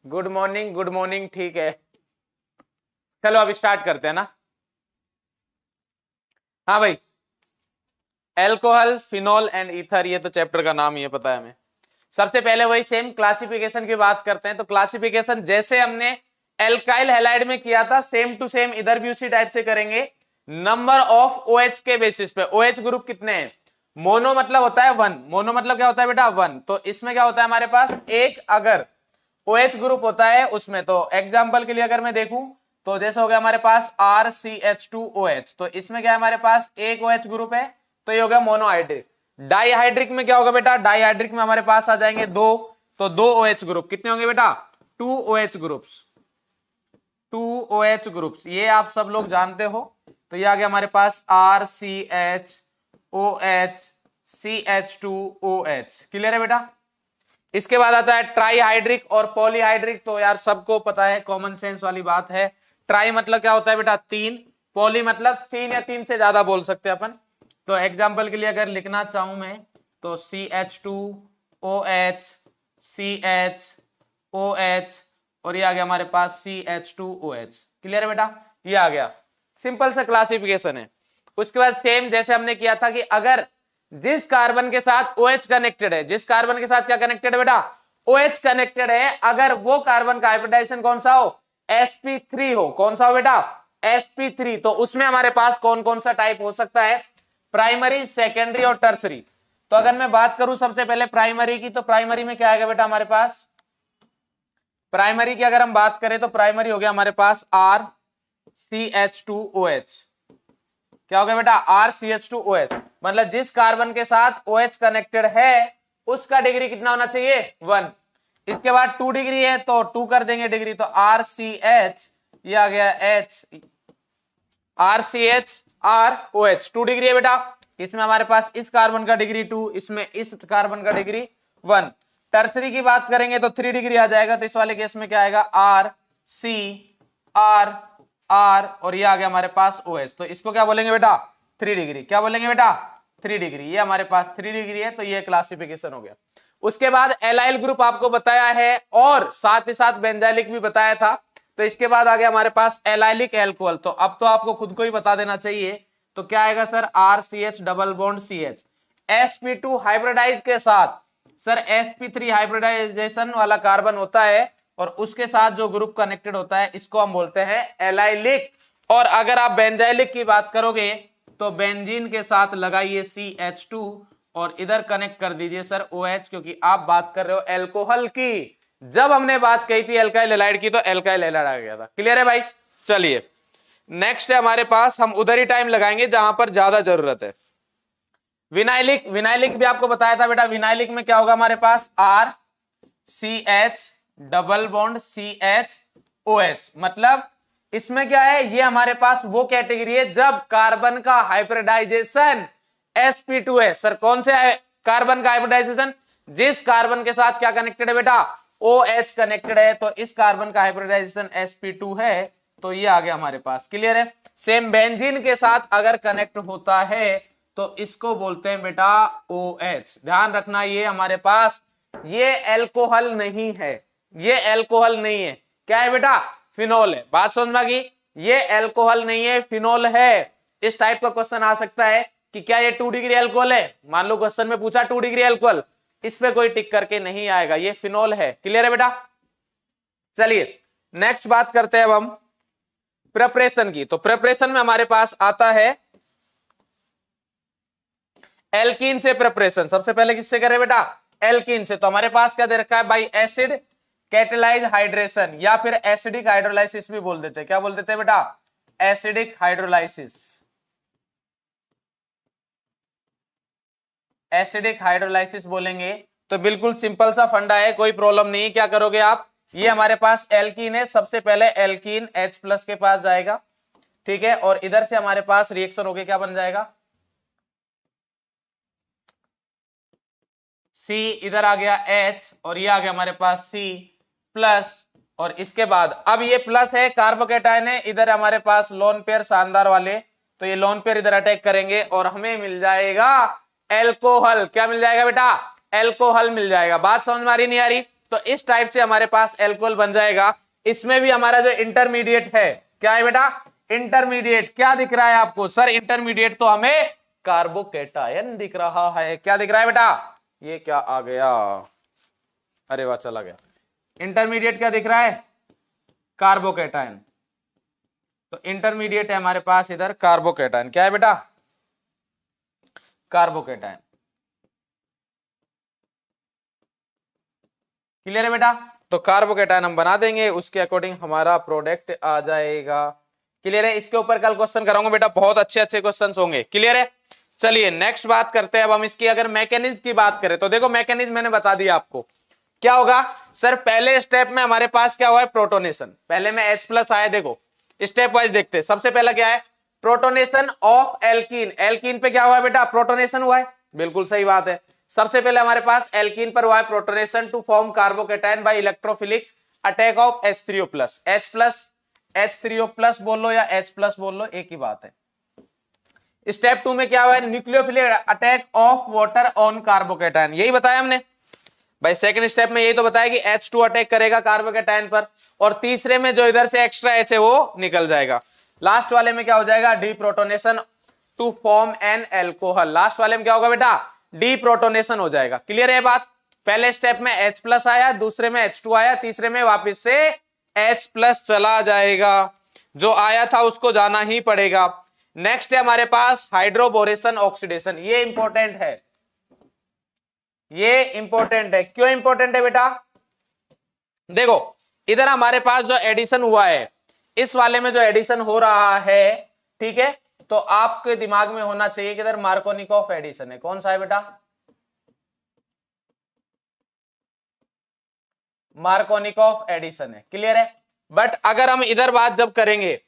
Good morning. ठीक है, चलो अब स्टार्ट करते हैं ना। हाँ भाई, एल्कोहल, फिनॉल एंड ईथर, ये तो चैप्टर का नाम ही है, पता है हमें। सबसे पहले वही सेम क्लासिफिकेशन की बात करते हैं। तो क्लासिफिकेशन जैसे हमने एल्काइल हैलाइड में किया था, सेम टू सेम इधर भी उसी टाइप से करेंगे। नंबर ऑफ OH के बेसिस पे। OH ग्रुप कितने हैं? मोनो मतलब होता है वन। मोनो मतलब क्या होता है बेटा? वन। तो इसमें क्या होता है हमारे पास? एक अगर OH ग्रुप होता है उसमें, तो एग्जाम्पल के लिए अगर मैं देखूं तो जैसे हो गया हमारे पास RCH2OH, तो इसमें क्या है हमारे पास? एक OH ग्रुप है, तो ये हो गया मोनोहाइड्रिक। डाईहाइड्रिक में क्या होगा बेटा? डाईहाइड्रिक में हमारे पास आ जाएंगे दो, तो दो OH ग्रुप कितने होंगे बेटा? 2 OH ग्रुप्स। 2 OH ग्रुप्स, ये आप सब लोग जानते हो। तो ये आ गया हमारे पास RCHOH, क्लियर है बेटा? इसके बाद आता है ट्राईहाइड्रिक और पॉलीहाइड्रिक। तो यार सबको पता है, कॉमन सेंस वाली बात है। ट्राई मतलब क्या होता है बेटा? तीन। पॉली मतलब तीन या तीन से ज्यादा बोल सकते हैं अपन। तो एग्जाम्पल के लिए अगर लिखना चाहूं मैं तो CH2OH, CHOH, और ये आ गया हमारे पास CH2OH, क्लियर है बेटा? ये आ गया, सिंपल सा क्लासिफिकेशन है। उसके बाद सेम जैसे हमने किया था कि अगर जिस कार्बन के साथ OH कनेक्टेड है, जिस कार्बन के साथ क्या कनेक्टेड है बेटा? OH कनेक्टेड है, अगर वो कार्बन का हाइब्रिडाइजेशन कौन सा हो? sp3 हो। कौन सा हो बेटा? sp3। तो उसमें हमारे पास कौन कौन सा टाइप हो सकता है? प्राइमरी, सेकेंडरी और टर्सरी। तो अगर मैं बात करूं सबसे पहले प्राइमरी की, तो प्राइमरी में क्या आएगा बेटा हमारे पास? प्राइमरी की अगर हम बात करें तो प्राइमरी हो गया हमारे पास RCH2OH। क्या हो गया बेटा? RCH2OH, मतलब जिस कार्बन के साथ OH कनेक्टेड है उसका डिग्री कितना होना चाहिए? 1। इसके बाद 2 डिग्री है तो 2 कर देंगे डिग्री, तो RCH, ये आ गया H, RCHROH, 2 डिग्री है बेटा। इसमें हमारे पास इस कार्बन का डिग्री 2, इसमें इस कार्बन का डिग्री 1। टर्सरी की बात करेंगे तो 3 डिग्री आ जाएगा। तो इस वाले केस में क्या आएगा? RCR, और ये आ गया हमारे पास OH। तो इसको क्या बोलेंगे बेटा? 3 डिग्री। क्या बोलेंगे बेटा? 3 डिग्री। ये हमारे पास 3 डिग्री है, तो ये क्लासिफिकेशन हो गया। उसके बाद एलाइल ग्रुप आपको बताया है और साथ ही साथ बेंजाइलिक भी बताया था। तो इसके बाद आ गया हमारे पास एलाइलिक एल्कोहल। तो अब तो आपको खुद को ही बता देना चाहिए। तो क्या आएगा sir? RCH double bond CH, sp2 hybridize के साथ सर sp3 हाइब्रिडाइजेशन वाला कार्बन होता है, और उसके साथ जो ग्रुप कनेक्टेड होता है इसको हम बोलते हैं एलाइलिक। और अगर आप बेंजाइलिक की बात करोगे तो बेंजीन के साथ लगाइए CH2 और इधर कनेक्ट कर दीजिए सर OH, क्योंकि आप बात कर रहे हो एल्कोहल की। जब हमने बात कही थी एल्काइल हैलाइड की तो एल्काइल हैलाइड आ गया था, क्लियर है भाई? चलिए नेक्स्ट है हमारे पास, हम उधर ही टाइम लगाएंगे जहां पर ज्यादा जरूरत है। विनाइलिक। विनाइलिक भी आपको बताया था बेटा। विनाइलिक में क्या होगा हमारे पास? RCH डबल बॉन्ड CHOH, मतलब इसमें क्या है? ये हमारे पास वो कैटेगरी है जब कार्बन का हाइब्रिडाइजेशन sp2 है। सर कौन से कार्बन का हाइब्रिडाइजेशन? जिस कार्बन के साथ क्या कनेक्टेड है बेटा? OH कनेक्टेड है। तो इस कार्बन का हाइब्रिडाइजेशन sp2 है, तो ये आ गया हमारे पास, क्लियर है? सेम बेंजीन के साथ अगर कनेक्ट होता है तो इसको बोलते हैं बेटा OH। ध्यान रखना, ये हमारे पास ये एल्कोहल नहीं है, ये एल्कोहल नहीं है। क्या है बेटा? फिनॉल है। बात समझ में आ गई? ये एल्कोहल नहीं है, फिनॉल है। इस टाइप का क्वेश्चन आ सकता है कि क्या ये 2 डिग्री एल्कोहल है? मान लो क्वेश्चन में पूछा 2 डिग्री एल्कोहल, इस पे कोई टिक करके नहीं आएगा, ये फिनॉल है, क्लियर है बेटा? चलिए नेक्स्ट बात करते हैं अब हम प्रिपरेशन की। तो प्रिपरेशन में हमारे पास आता है एल्कीन से प्रिपरेशन। सबसे पहले किससे करें बेटा? एल्कीन से। तो हमारे पास क्या दे रखा है भाई? एसिड कैटेलाइज हाइड्रेशन, या फिर एसिडिक हाइड्रोलाइसिस भी बोल देते हैं। क्या बोल देते हैं बेटा? Acidic hydrolysis. एसिडिक हाइड्रोलाइसिस बोलेंगे तो बिल्कुल सिंपल सा फंडा है, कोई प्रॉब्लम नहीं। क्या करोगे आप? ये हमारे पास एल्कीन है, सबसे पहले एल्कीन H+ के पास जाएगा, ठीक है, और इधर से हमारे पास रिएक्शन होके क्या बन जाएगा? C, इधर आ गया H, और ये आ गया हमारे पास C+, और इसके बाद अब ये प्लस है, कार्बोकेटायन है, इधर हमारे पास लोन पेयर शानदार वाले, तो ये लोन पेयर इधर अटैक करेंगे और हमें मिल जाएगा एल्कोहल। क्या मिल जाएगा बेटा? एल्कोहल मिल जाएगा। बात समझ में आ रही नहीं आ रही? तो इस टाइप से हमारे पास एल्कोहल बन जाएगा। इसमें भी हमारा जो इंटरमीडिएट है, क्या है बेटा, इंटरमीडिएट। क्या दिख रहा है आपको सर, इंटरमीडिएट तो हमें कार्बोकेटायन दिख रहा है। क्या दिख रहा है बेटा, ये क्या आ गया, अरे वाह चला गया। इंटरमीडिएट क्या दिख रहा है, कार्बोकेटायन। तो इंटरमीडिएट है हमारे पास इधर कार्बोकेटायन। क्या है बेटा, कार्बोकेटायन। क्लियर है बेटा, तो कार्बोकेटायन हम बना देंगे, उसके अकॉर्डिंग हमारा प्रोडक्ट आ जाएगा। क्लियर है, इसके ऊपर कल क्वेश्चन कराऊंगा बेटा, बहुत अच्छे अच्छे क्वेश्चन होंगे। क्लियर है, चलिए नेक्स्ट बात करते हैं। अब हम इसकी अगर मैकेनिज्म की बात करें तो देखो मैकेनिज्म मैंने बता दिया आपको। क्या होगा सर, पहले स्टेप में हमारे पास क्या हुआ है, प्रोटोनेशन। पहले में H प्लस आया, देखो स्टेप वाइज देखते हैं। सबसे पहला क्या है, प्रोटोनेशन ऑफ एल्कीन। एल्कीन पे क्या हुआ है बेटा, प्रोटोनेशन हुआ है, बिल्कुल सही बात है। सबसे पहले हमारे पास एल्कीन पर हुआ है protonation to form carbocation by electrophilic attack of H3O plus. H plus H3O plus बोल लो या H प्लस बोल लो, एक ही बात है। स्टेप 2 में क्या हुआ है, nucleophilic attack of water on carbocation, यही बताया हमने भाई। सेकंड स्टेप में यही तो बताया कि H2 अटैक करेगा कार्बोकेटायन पर, और तीसरे में जो इधर से एक्स्ट्रा H है वो निकल जाएगा। लास्ट वाले में क्या हो जाएगा, deprotonation to form an alcohol. Last वाले में क्या होगा बेटा, डीप्रोटोनेशन हो जाएगा। क्लियर है बात, पहले स्टेप में H प्लस आया, दूसरे में H2 आया, तीसरे में वापस से H प्लस चला जाएगा। जो आया था उसको जाना ही पड़ेगा। नेक्स्ट है हमारे पास हाइड्रोबोरेशन ऑक्सीडेशन। ये इंपॉर्टेंट है, ये इंपॉर्टेंट है। क्यों इंपॉर्टेंट है बेटा, देखो इधर हमारे पास जो एडिशन हुआ है, इस वाले में जो एडिशन हो रहा है, ठीक है, तो आपके दिमाग में होना चाहिए कि इधर मार्कोनिकॉफ एडिशन है। कौन सा है बेटा, मार्कोनिकॉफ एडिशन है। क्लियर है, बट अगर हम इधर बात जब करेंगे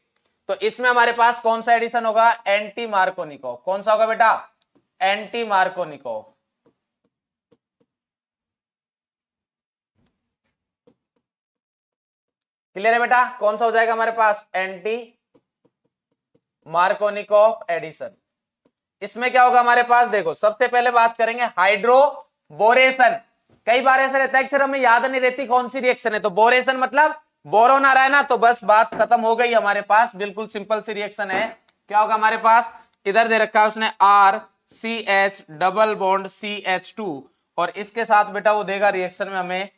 तो इसमें हमारे पास कौन सा एडिशन होगा, एंटी मार्कोनिकॉफ। कौन सा होगा बेटा, एंटी मार्कोनिकॉफ। क्लियर है बेटा, कौन सा हो जाएगा हमारे पास, एंटी मार्कोनिकॉफ एडिशन। इसमें क्या होगा हमारे पास, देखो सबसे पहले बात करेंगे हाइड्रोबोरेशन। कई बार ऐसा रहता है कि सर हमें याद नहीं रहती कौन सी रिएक्शन है, तो बोरेशन मतलब बोरोन आ रहा है ना, तो बस बात खत्म हो गई हमारे पास। बिल्कुल सिंपल सी रिएक्शन है। क्या होगा हमारे पास, इधर दे रखा है उसने RCH डबल बॉन्ड CH2, और इसके साथ बेटा वो देगा रिएक्शन में हमें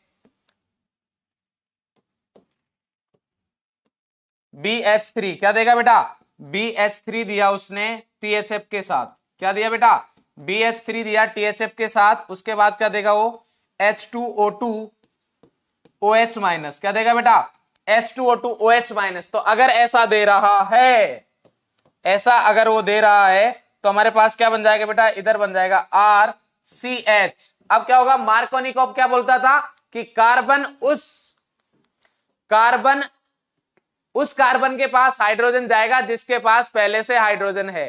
BH3। क्या देगा बेटा, BH3 दिया उसने THF के साथ। क्या दिया बेटा, BH3 दिया THF के साथ। उसके बाद क्या देगा वो, H2O2 OH माइनस। क्या देगा बेटा, H2O2 OH माइनस। तो अगर ऐसा दे रहा है, ऐसा अगर वो दे रहा है, तो हमारे पास क्या बन जाएगा बेटा, इधर बन जाएगा RCH। अब क्या होगा, मार्कोनिकॉफ क्या बोलता था कि कार्बन उस कार्बन के पास हाइड्रोजन जाएगा जिसके पास पहले से हाइड्रोजन है।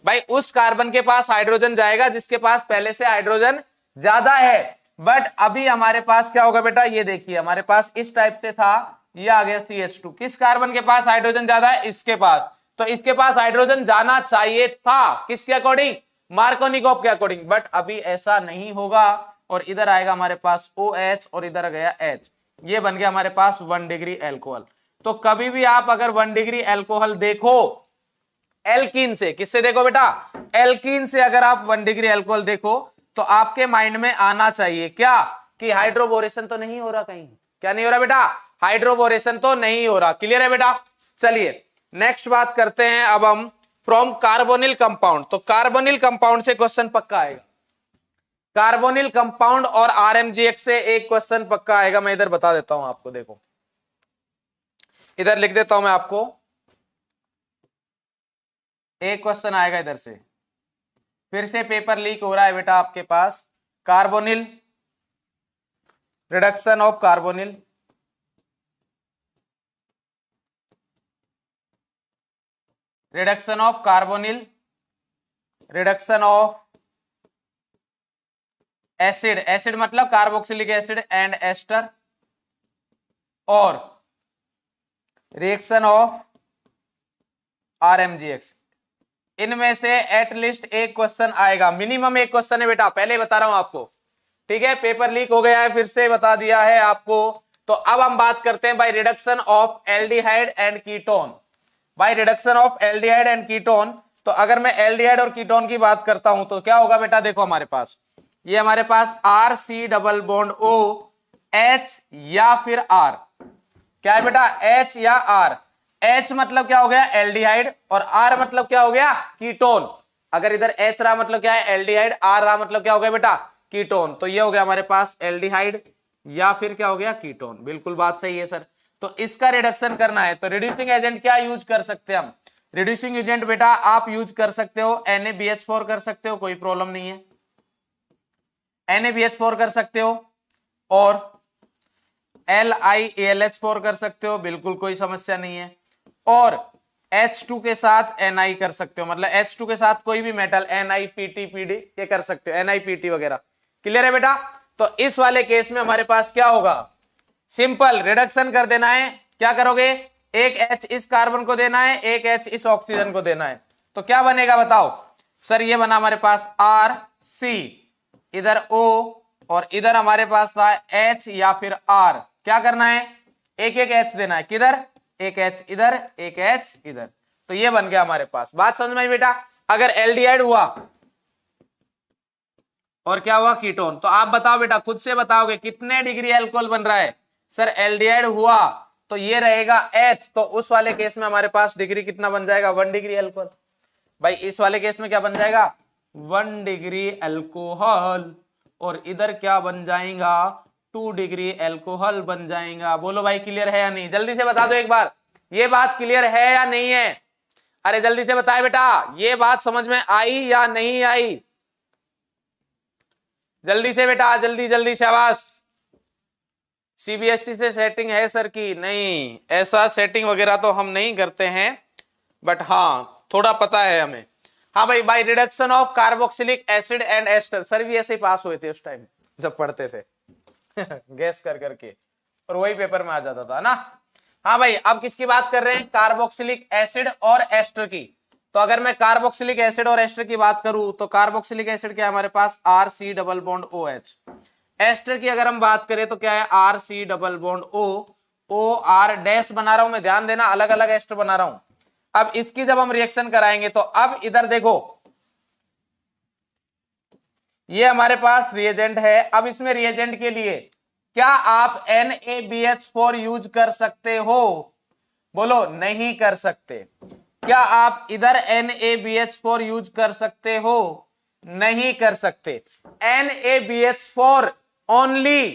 भाई उस कार्बन के पास हाइड्रोजन जाएगा जिसके पास पहले से हाइड्रोजन ज्यादा है। बट अभी हमारे पास क्या होगा बेटा, ये देखिए हमारे पास इस टाइप से था, ये आ गया CH2। किस कार्बन के पास हाइड्रोजन ज्यादा है, इसके पास। तो इसके पास हाइड्रोजन जाना चाहिए था, किसके अकॉर्डिंग, मार्कोनिकॉफ के अकॉर्डिंग। बट अभी ऐसा नहीं होगा, और इधर आएगा हमारे पास OH और इधर गया H। ये बन गया हमारे पास 1 डिग्री एल्कोहल। तो कभी भी आप अगर 1 डिग्री एल्कोहल देखो एल्कीन से, किससे देखो बेटा, एल्कीन से अगर आप 1 डिग्री एल्कोहल देखो, तो आपके माइंड में आना चाहिए क्या, कि हाइड्रोबोरेशन तो नहीं हो रहा कहीं। क्या नहीं हो रहा बेटा, हाइड्रोबोरेशन तो नहीं हो रहा। क्लियर है बेटा, चलिए नेक्स्ट बात करते हैं अब हम फ्रॉम कार्बोनिल कंपाउंड। तो कार्बोनिल कंपाउंड से क्वेश्चन पक्का आएगा, कार्बोनिल कंपाउंड और RMGX से एक क्वेश्चन पक्का आएगा। मैं इधर बता देता हूं आपको, देखो इधर लिख देता हूं मैं आपको, एक क्वेश्चन आएगा इधर से। फिर से पेपर लीक हो रहा है बेटा आपके पास। Carbonyl, reduction of carbonyl, reduction of carbonyl, reduction of acid, acid मतलब कार्बोक्सिलिक एसिड एंड एस्टर, और रिएक्शन ऑफ RMGX। इनमें से एटलीस्ट एक क्वेश्चन आएगा, मिनिमम एक क्वेश्चन है बेटा, पहले बता रहा हूं आपको। ठीक है, पेपर लीक हो गया है, फिर से बता दिया है आपको। तो अब हम बात करते हैं bye reduction of aldehyde and ketone. Bye reduction of aldehyde and ketone, तो अगर मैं एल्डिहाइड और कीटोन की बात करता हूं तो क्या होगा बेटा, देखो हमारे पास ये हमारे पास R C double bond O H या फिर आर, क्या है बेटा, एच या आर। एच मतलब क्या हो गया, एल्डिहाइड, और आर मतलब क्या हो गया, कीटोन। अगर इधर एच रहा मतलब क्या है, एल्डिहाइड, आर रहा मतलब क्या हो गया बेटा, कीटोन। तो ये हो गया हमारे पास एल्डिहाइड या फिर क्या हो गया, कीटोन। बिल्कुल बात सही है सर। तो इसका रिडक्शन करना है तो रिड्यूसिंग एजेंट क्या यूज कर सकते हैं हम, रिड्यूसिंग एजेंट बेटा आप यूज कर सकते हो NaBH4 कर सकते हो, कोई प्रॉब्लम नहीं है, NaBH4 कर सकते हो, और LiAlH4 कर सकते हो, बिल्कुल कोई समस्या नहीं है, और H2 के साथ Ni कर सकते हो, मतलब H2 के साथ कोई भी मेटल NiPT/PD ये कर सकते हो, NiPT वगैरह। क्लियर है बेटा। तो इस वाले केस में हमारे पास क्या होगा, सिंपल रिडक्शन कर देना है। क्या करोगे, एक H इस कार्बन को देना है, एक H इस ऑक्सीजन को देना है, तो क्या बनेगा बताओ सर, ये बना हमारे पास RC, इधर O, और इधर हमारे पास था H या फिर R। क्या करना है, एक एक H देना है, किधर, एक H इधर, एक H इधर, तो ये बन गया हमारे पास। बात समझ में आई बेटा। अगर एल्डिहाइड हुआ और क्या हुआ, कीटोन, तो आप बताओ बेटा, खुद से बताओगे कितने डिग्री अल्कोहल बन रहा है। सर एल्डिहाइड हुआ तो ये रहेगा H, तो उस वाले केस में हमारे पास डिग्री कितना बन जाएगा, 1 डिग्री अल्कोहल। भाई इस वाले केस में क्या बन जाएगा, 1 डिग्री अल्कोहल, और इधर क्या बन जाएगा, 2 डिग्री अल्कोहल बन जाएगा। बोलो भाई क्लियर है या नहीं, जल्दी से बता दो एक बार, ये बात क्लियर है या नहीं है। अरे जल्दी से बताए बेटा, ये बात समझ में आई या नहीं आई, जल्दी से बेटा, जल्दी जल्दी, शाबाश। CBSE से सेटिंग है सर की, नहीं ऐसा सेटिंग वगैरह तो हम नहीं करते हैं, बट हाँ थोड़ा पता है हमें। हाँ भाई, by reduction of carboxylic acid and ester, sir भी ऐसे ही पास हुए थे उस टाइम जब पढ़ते थे गैस कर करके, और वही पेपर में आ जाता था ना। हाँ भाई, अब किसकी बात कर रहे हैं, कार्बोक्सिलिक एसिड और एस्टर की। तो अगर मैं कार्बोक्सिलिक एसिड और एस्टर की बात करूं तो कार्बोक्सिलिक एसिड क्या है हमारे पास, RC double bond OH। Ester की अगर हम बात करें तो क्या है, RC double bond OR dash बना रहा हूं मैं, ध्यान देना, अलग अलग एस्टर बना रहा हूं। अब इसकी जब हम रिएक्शन कराएंगे तो अब इधर देखो, ये हमारे पास रिएजेंट है। अब इसमें रिएजेंट के लिए क्या आप NaBH4 यूज कर सकते हो, बोलो नहीं कर सकते। क्या आप इधर NaBH4 यूज कर सकते हो, नहीं कर सकते। NaBH4 ओनली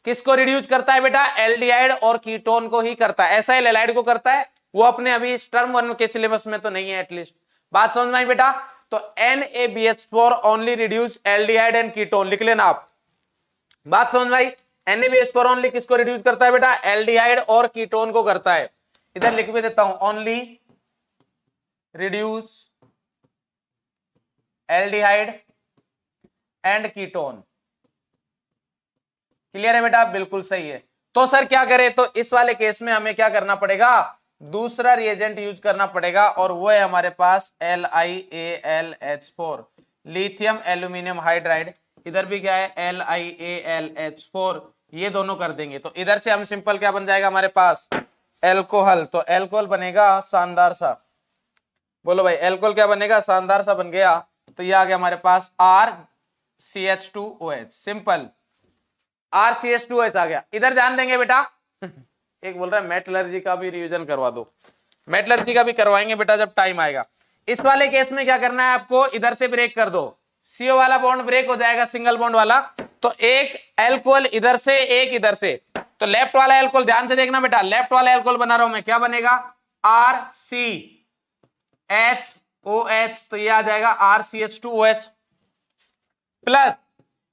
किसको रिड्यूस करता है बेटा, एल्डिहाइड और कीटोन को ही करता है, ऐसा एल्डिहाइड को करता है, वो अपने अभी इस टर्म 1 के सिलेबस में तो नहीं है एटलीस्ट। बात समझ में आई बेटा। तो NaBH4 only reduce aldehyde and ketone, लिख लेना आप। बात समझ में आई। NaBH4 ओनली किसको रिड्यूस करता है बेटा, एल्डिहाइड और कीटोन को करता है। इधर लिख भी देता हूं, only reduce aldehyde and ketone. Clear है बेटा, बिल्कुल सही है। तो सर क्या करें, तो इस वाले केस में हमें क्या करना पड़ेगा, दूसरा रिएजेंट यूज करना पड़ेगा, और वो है हमारे पास LiAlH4, लिथियम एल्यूमिनियम हाइड्राइड। इधर भी क्या है, LiAlH4, ये दोनों कर देंगे तो इधर से हम सिंपल क्या बन जाएगा हमारे पास, एल्कोहल। तो एल्कोहल बनेगा शानदार सा, बोलो भाई एल्कोहल क्या बनेगा, शानदार सा बन गया। तो ये आ गया हमारे पास RCH2OH, सिंपल RCH2OH आ गया। इधर ध्यान देंगे बेटा एक बोल रहा है मेटलर्जी का भी रिवीजन करवा दो, मेटलर्जी का भी करवाएंगे बेटा जब टाइम आएगा। इस वाले केस में क्या करना है आपको, इधर से ब्रेक कर दो, CO वाला बॉन्ड ब्रेक हो जाएगा, सिंगल बॉन्ड वाला। तो एक एल्कोहल इधर से, एक इधर से, तो लेफ्ट वाला एल्कोहल ध्यान से देखना बेटा, लेफ्ट वाला एल्कोहल बना रहा हूं मैं, क्या बनेगा, RCHOH, तो ये आ जाएगा RCH2OH, प्लस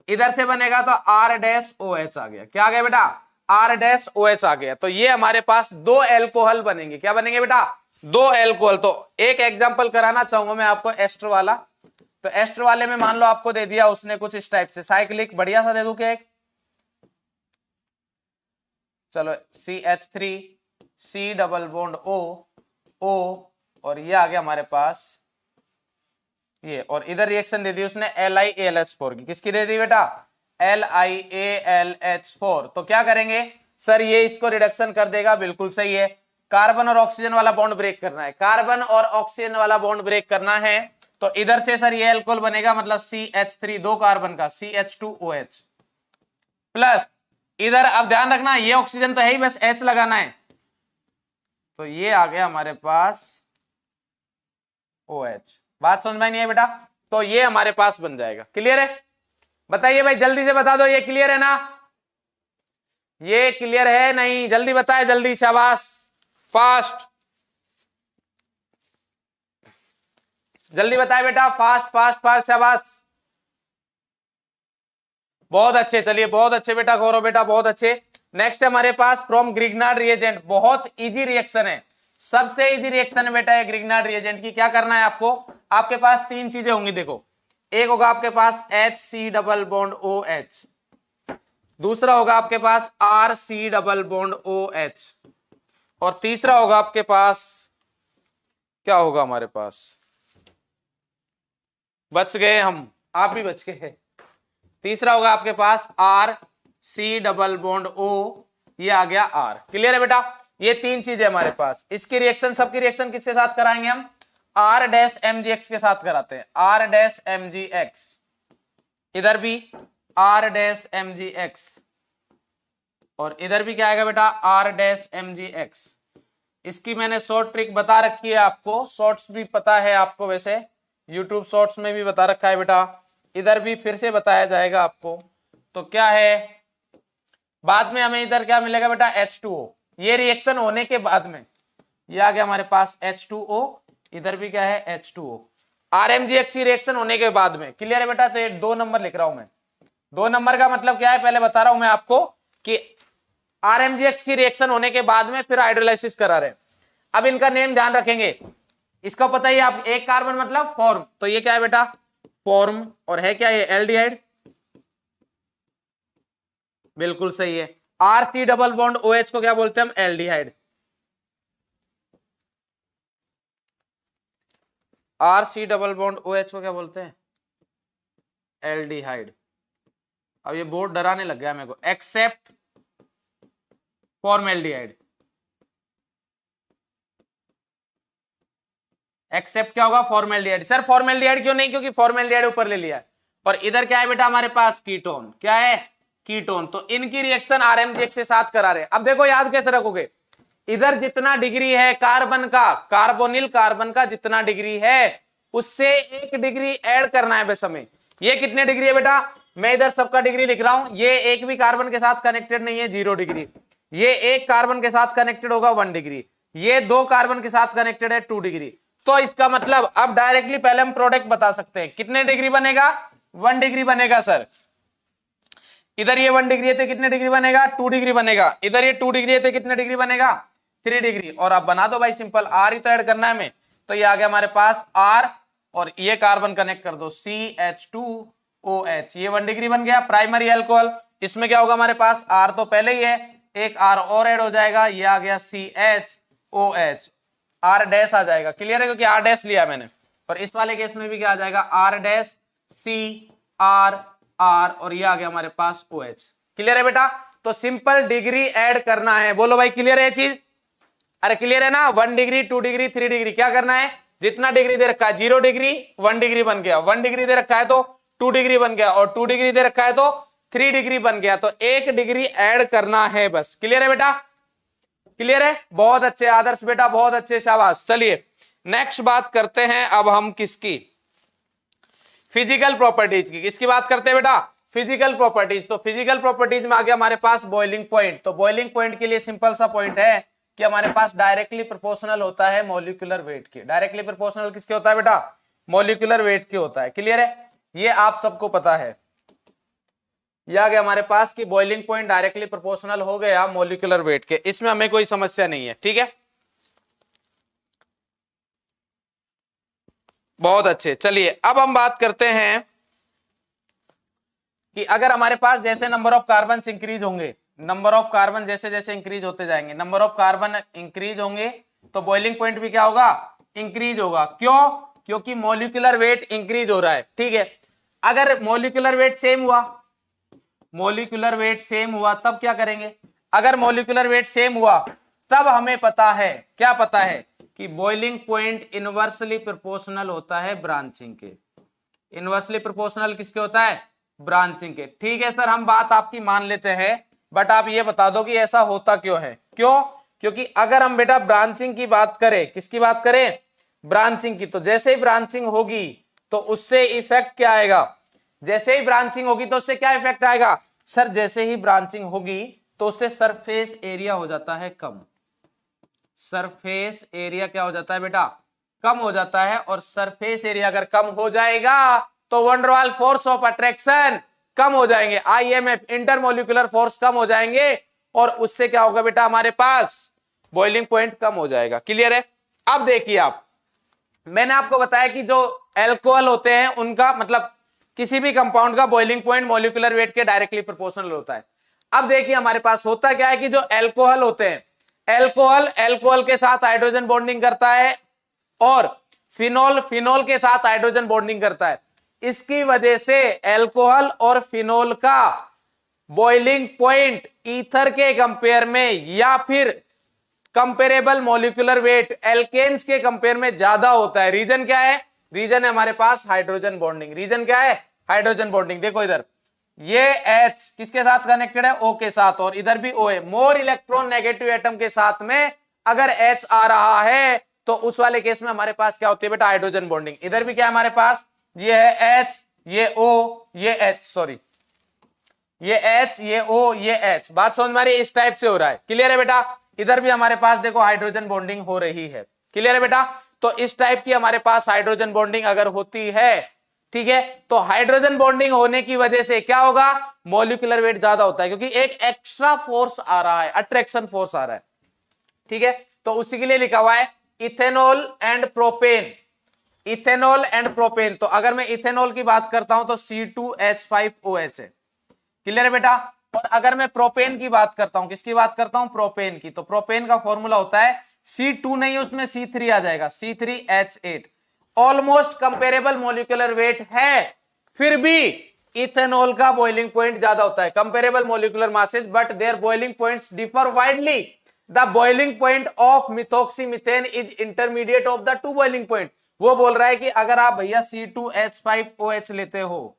इधर से बनेगा तो R-OH आ गया। क्या आ गया बेटा, R-OH आ गया। तो ये हमारे पास 2 एल्कोहल बनेंगे। क्या बनेंगे बेटा, 2 एल्कोहल। तो एक एग्जांपल कराना चाहूंगा मैं आपको एस्टर वाला। तो एस्टर वाले में मान लो आपको दे दिया उसने कुछ इस टाइप से, साइक्लिक बढ़िया सा दे दूं क्या एक, चलो CH3 C double bond O, और ये आ गया हमारे पास ये, और इधर रिएक्शन दे दी उसने LiAlH4 की, किसकी दे दी बेटा, LiAlH4। तो क्या करेंगे सर, ये इसको रिडक्शन कर देगा, बिल्कुल सही है। कार्बन और ऑक्सीजन वाला बॉन्ड ब्रेक करना है, कार्बन और ऑक्सीजन वाला बॉन्ड ब्रेक करना है, तो इधर से सर ये अल्कोहल बनेगा, मतलब CH3, 2 कार्बन का CH2OH प्लस इधर, अब ध्यान रखना ये ऑक्सीजन तो है ही, बस H लगाना है, तो ये आ गया हमारे पास OH। बात समझ में नहीं है बेटा, तो ये हमारे पास बन जाएगा। क्लियर है? बताइए भाई, जल्दी से बता दो, ये क्लियर है ना? ये क्लियर है नहीं? जल्दी बताए, जल्दी, शाबाश, फास्ट, जल्दी बताए बेटा, फास्ट फास्ट फास्ट, शाबाश, बहुत अच्छे। चलिए बहुत अच्छे बेटा, गौरव बेटा बहुत अच्छे। नेक्स्ट हमारे पास फ्रॉम ग्रिग्नार्ड रिएजेंट, बहुत इजी रिएक्शन है, सबसे इजी रिएक्शन है बेटा ये ग्रिग्नार्ड रिएजेंट की। क्या करना है आपको, आपके पास 3 चीजें होंगी, देखो, एक होगा आपके पास HC डबल बॉन्ड OH, दूसरा होगा आपके पास RC डबल बॉन्ड OH, और तीसरा होगा आपके पास, क्या होगा हमारे पास, बच गए हम, आप भी बच गए, तीसरा होगा आपके पास RC डबल बॉन्ड O, ये आ गया R। क्लियर है बेटा? ये 3 चीजें हमारे पास। इसकी रिएक्शन, सबकी रिएक्शन किसके साथ कराएंगे हम? R-MgX के साथ कराते हैं, R-MgX, इधर भी R-MgX, और इधर भी क्या आएगा बेटा, R-MgX। इसकी मैंने शॉर्ट ट्रिक बता रखी है आपको, शॉर्ट्स भी पता है आपको, वैसे YouTube शॉर्ट्स में भी बता रखा है बेटा, इधर भी फिर से बताया जाएगा आपको। तो क्या है, बाद में हमें इधर क्या मिलेगा बेटा, H2O, ये रिएक्शन होने के बाद में ये आ गया हमारे पास H2O, इधर भी क्या है H2O, RMGX की रिएक्शन होने के बाद में। क्लियर है बेटा? तो ये 2 नंबर लिख रहा हूं मैं। 2 नंबर का मतलब क्या है, पहले बता रहा हूं मैं आपको कि RMGX की रिएक्शन होने के बाद में फिर हाइड्रोलाइसिस करा रहे हैं। अब इनका नेम ध्यान रखेंगे, इसका पता ही आप, एक कार्बन मतलब फॉर्म, तो ये क्या है बेटा, फॉर्म, और है क्या ये एल्डिहाइड, बिल्कुल सही है। RC डबल बॉन्ड OH को क्या बोलते हैं हम, aldehyde. RC double bond OH को क्या बोलते हैं, एल्डिहाइड। अब ये बोर्ड डराने लग गया मेरे को, एक्सेप्ट फॉर्मेल्डिहाइड। एक्सेप्ट क्या होगा, फॉर्मेल्डिहाइड। सर फॉर्मेल्डिहाइड क्यों नहीं, क्योंकि फॉर्मेल्डिहाइड ऊपर ले लिया है, और इधर क्या है बेटा हमारे पास, कीटोन। क्या है, कीटोन। तो इनकी रिएक्शन RMGX के साथ करा रहे हैं। अब देखो याद कैसे रखोगे, इधर जितना डिग्री है कार्बन का, कार्बोनिल कार्बन का जितना डिग्री है, उससे 1 डिग्री ऐड करना है बस हमें। ये कितने डिग्री है बेटा, मैं इधर सबका डिग्री लिख रहा हूं, ये एक भी कार्बन के साथ कनेक्टेड नहीं है, 0 डिग्री, ये एक कार्बन के साथ कनेक्टेड होगा 1 डिग्री, ये 2 कार्बन के साथ कनेक्टेड है 2 डिग्री। तो इसका मतलब अब डायरेक्टली पहले हम प्रोडक्ट बता सकते हैं, कितने डिग्री बनेगा, 1 डिग्री बनेगा सर। इधर ये 1 डिग्री है तो कितने डिग्री बनेगा, 2 डिग्री बनेगा। इधर ये 2 डिग्री है तो कितने डिग्री बनेगा, 3 डिग्री। और आप बना दो भाई सिंपल, R ही तो ऐड करना है हमें, तो ये आ गया हमारे पास R, और ये कार्बन कनेक्ट कर दो CH2OH, ये 1 डिग्री बन गया प्राइमरी अल्कोहल। इसमें क्या होगा हमारे पास, R तो पहले ही है, एक R और ऐड हो जाएगा, ये आ गया CHOH, R डैश आ जाएगा। क्लियर है, क्योंकि R डैश लिया मैंने। और इस वाले केस में भी क्या आ जाएगा, R डैश CR, और ये आ गया हमारे पास OH। क्लियर है बेटा? तो सिंपल डिग्री ऐड करना है, बोलो भाई क्लियर है ये चीज? अरे क्लियर है ना, 1 डिग्री 2 डिग्री 3 डिग्री, क्या करना है, जितना डिग्री दे रखा है, 0 डिग्री 1 डिग्री बन गया, 1 डिग्री दे रखा है तो 2 डिग्री बन गया, और 2 डिग्री दे रखा है तो 3 डिग्री बन गया, तो 1 डिग्री ऐड करना है बस। क्लियर है बेटा? क्लियर है, बहुत अच्छे आदर्श बेटा, बहुत अच्छे, शाबाश। चलिए नेक्स्ट बात करते हैं अब हम किसकी, फिजिकल प्रॉपर्टीज की। किसकी बात करते हैं बेटा, फिजिकल प्रॉपर्टीज। तो फिजिकल प्रॉपर्टीज में आ गया हमारे पास बॉइलिंग पॉइंट। तो बॉइलिंग पॉइंट के लिए सिंपल सा पॉइंट है कि हमारे पास डायरेक्टली प्रोपोर्शनल होता है मॉलिक्यूलर वेट के। डायरेक्टली प्रोपोर्शनल किसके होता है बेटा, मॉलिक्यूलर वेट के होता है। क्लियर है, ये आप सबको पता है। ये आ गया हमारे पास कि बॉइलिंग पॉइंट डायरेक्टली प्रोपोर्शनल हो गया मॉलिक्यूलर वेट के, इसमें हमें कोई समस्या नहीं है। ठीक है, बहुत अच्छे। चलिए अब हम बात करते हैं कि अगर हमारे पास जैसे नंबर ऑफ कार्बन इंक्रीज होंगे, नंबर ऑफ कार्बन जैसे जैसे इंक्रीज होते जाएंगे, नंबर ऑफ कार्बन इंक्रीज होंगे, तो बॉइलिंग पॉइंट भी क्या होगा, इंक्रीज होगा। क्यों, क्योंकि मॉलिक्यूलर वेट इंक्रीज हो रहा है। ठीक है, अगर मॉलिक्यूलर वेट सेम हुआ मॉलिक्यूलर वेट सेम हुआ तब क्या करेंगे? अगर मॉलिक्यूलर वेट सेम हुआ तब हमें पता है, क्या पता है कि बॉइलिंग पॉइंट इनवर्सली प्रोपोर्शनल होता है ब्रांचिंग के। इनवर्सली प्रोपोर्शनल किसके होता है? ब्रांचिंग के। ठीक है सर, हम बात आपकी मान लेते हैं, बट आप ये बता दो कि ऐसा होता क्यों है? क्यों? क्योंकि अगर हम बेटा ब्रांचिंग की बात करें, किसकी बात करें? ब्रांचिंग की, तो जैसे ही ब्रांचिंग होगी तो उससे इफेक्ट क्या आएगा? जैसे ही ब्रांचिंग होगी तो उससे क्या इफेक्ट आएगा? सर जैसे ही ब्रांचिंग होगी तो उससे सरफेस एरिया हो जाता है कम। सरफेस एरिया क्या हो जाता है बेटा? कम हो जाता है। और सरफेस एरिया अगर कम हो जाएगा तो वंडरवाल फोर्स ऑफ अट्रैक्शन कम हो जाएंगे, आईएमएफ इंटरमोलिकुलर फोर्स कम हो जाएंगे, और उससे क्या होगा बेटा? हमारे पास बॉइलिंग पॉइंट कम हो जाएगा। क्लियर है? अब देखिए आप, मैंने आपको बताया कि जो एल्कोहल होते हैं उनका मतलब किसी भी कंपाउंड का बॉइलिंग पॉइंट मॉलिक्यूलर वेट के डायरेक्टली प्रोपोर्शनल होता है। अब देखिए हमारे पास होता क्या है कि जो एल्कोहल होते हैं, एल्कोहल के साथ हाइड्रोजन बॉन्डिंग करता है, और फिनोल के साथ हाइड्रोजन बॉन्डिंग करता है। इसकी वजह से एल्कोहल और फिनोल का बॉइलिंग पॉइंट ईथर के कंपेयर में या फिर कंपेरेबल मॉलिक्यूलर वेट एल्केन्स के कंपेयर में ज्यादा होता है। रीजन क्या है? रीजन है हमारे पास हाइड्रोजन बॉन्डिंग। रीजन क्या है? Hydrogen bonding. देखो इधर ये H किसके साथ कनेक्टेड है? O के साथ, और इधर भी O है। मोर इलेक्ट्रॉन नेगेटिव एटम के साथ में अगर H आ रहा है तो उस वाले केस में हमारे पास क्या होती है बेटा? Hydrogen bonding. इधर भी क्या है हमारे पास? ये है H, ये O, ये H, सॉरी ये H, ये O, ये H। बात समझ में आ रही है? इस टाइप से हो रहा है। क्लियर है बेटा? इधर भी हमारे पास देखो हाइड्रोजन बॉन्डिंग हो रही है। क्लियर है बेटा? तो इस टाइप की हमारे पास हाइड्रोजन बॉन्डिंग अगर होती है, ठीक है, तो हाइड्रोजन बॉन्डिंग होने की वजह से क्या होगा? मॉलिक्यूलर वेट ज्यादा होता है, क्योंकि एक एक्स्ट्रा फोर्स आ रहा है, अट्रैक्शन फोर्स आ रहा है। ठीक है, तो उसी के लिए लिखा हुआ है ethanol and propane. Ethanol and propane, तो अगर मैं इथेनॉल की बात करता हूं तो C2H5OH है। क्लियर है बेटा? और अगर मैं प्रोपेन की बात करता हूं, किसकी बात करता हूं? प्रोपेन की, तो प्रोपेन का फॉर्मूला होता है C2 नहीं, उसमें C3 आ जाएगा, C3H8। Almost comparable molecular weight है, फिर भी इथेनॉल का बॉइलिंग पॉइंट ज्यादा होता है। Comparable molecular masses but their boiling points differ widely. The boiling point of methoxymethane is intermediate of the two boiling point. वो बोल रहा है कि अगर आप भैया C2H5OH लेते हो,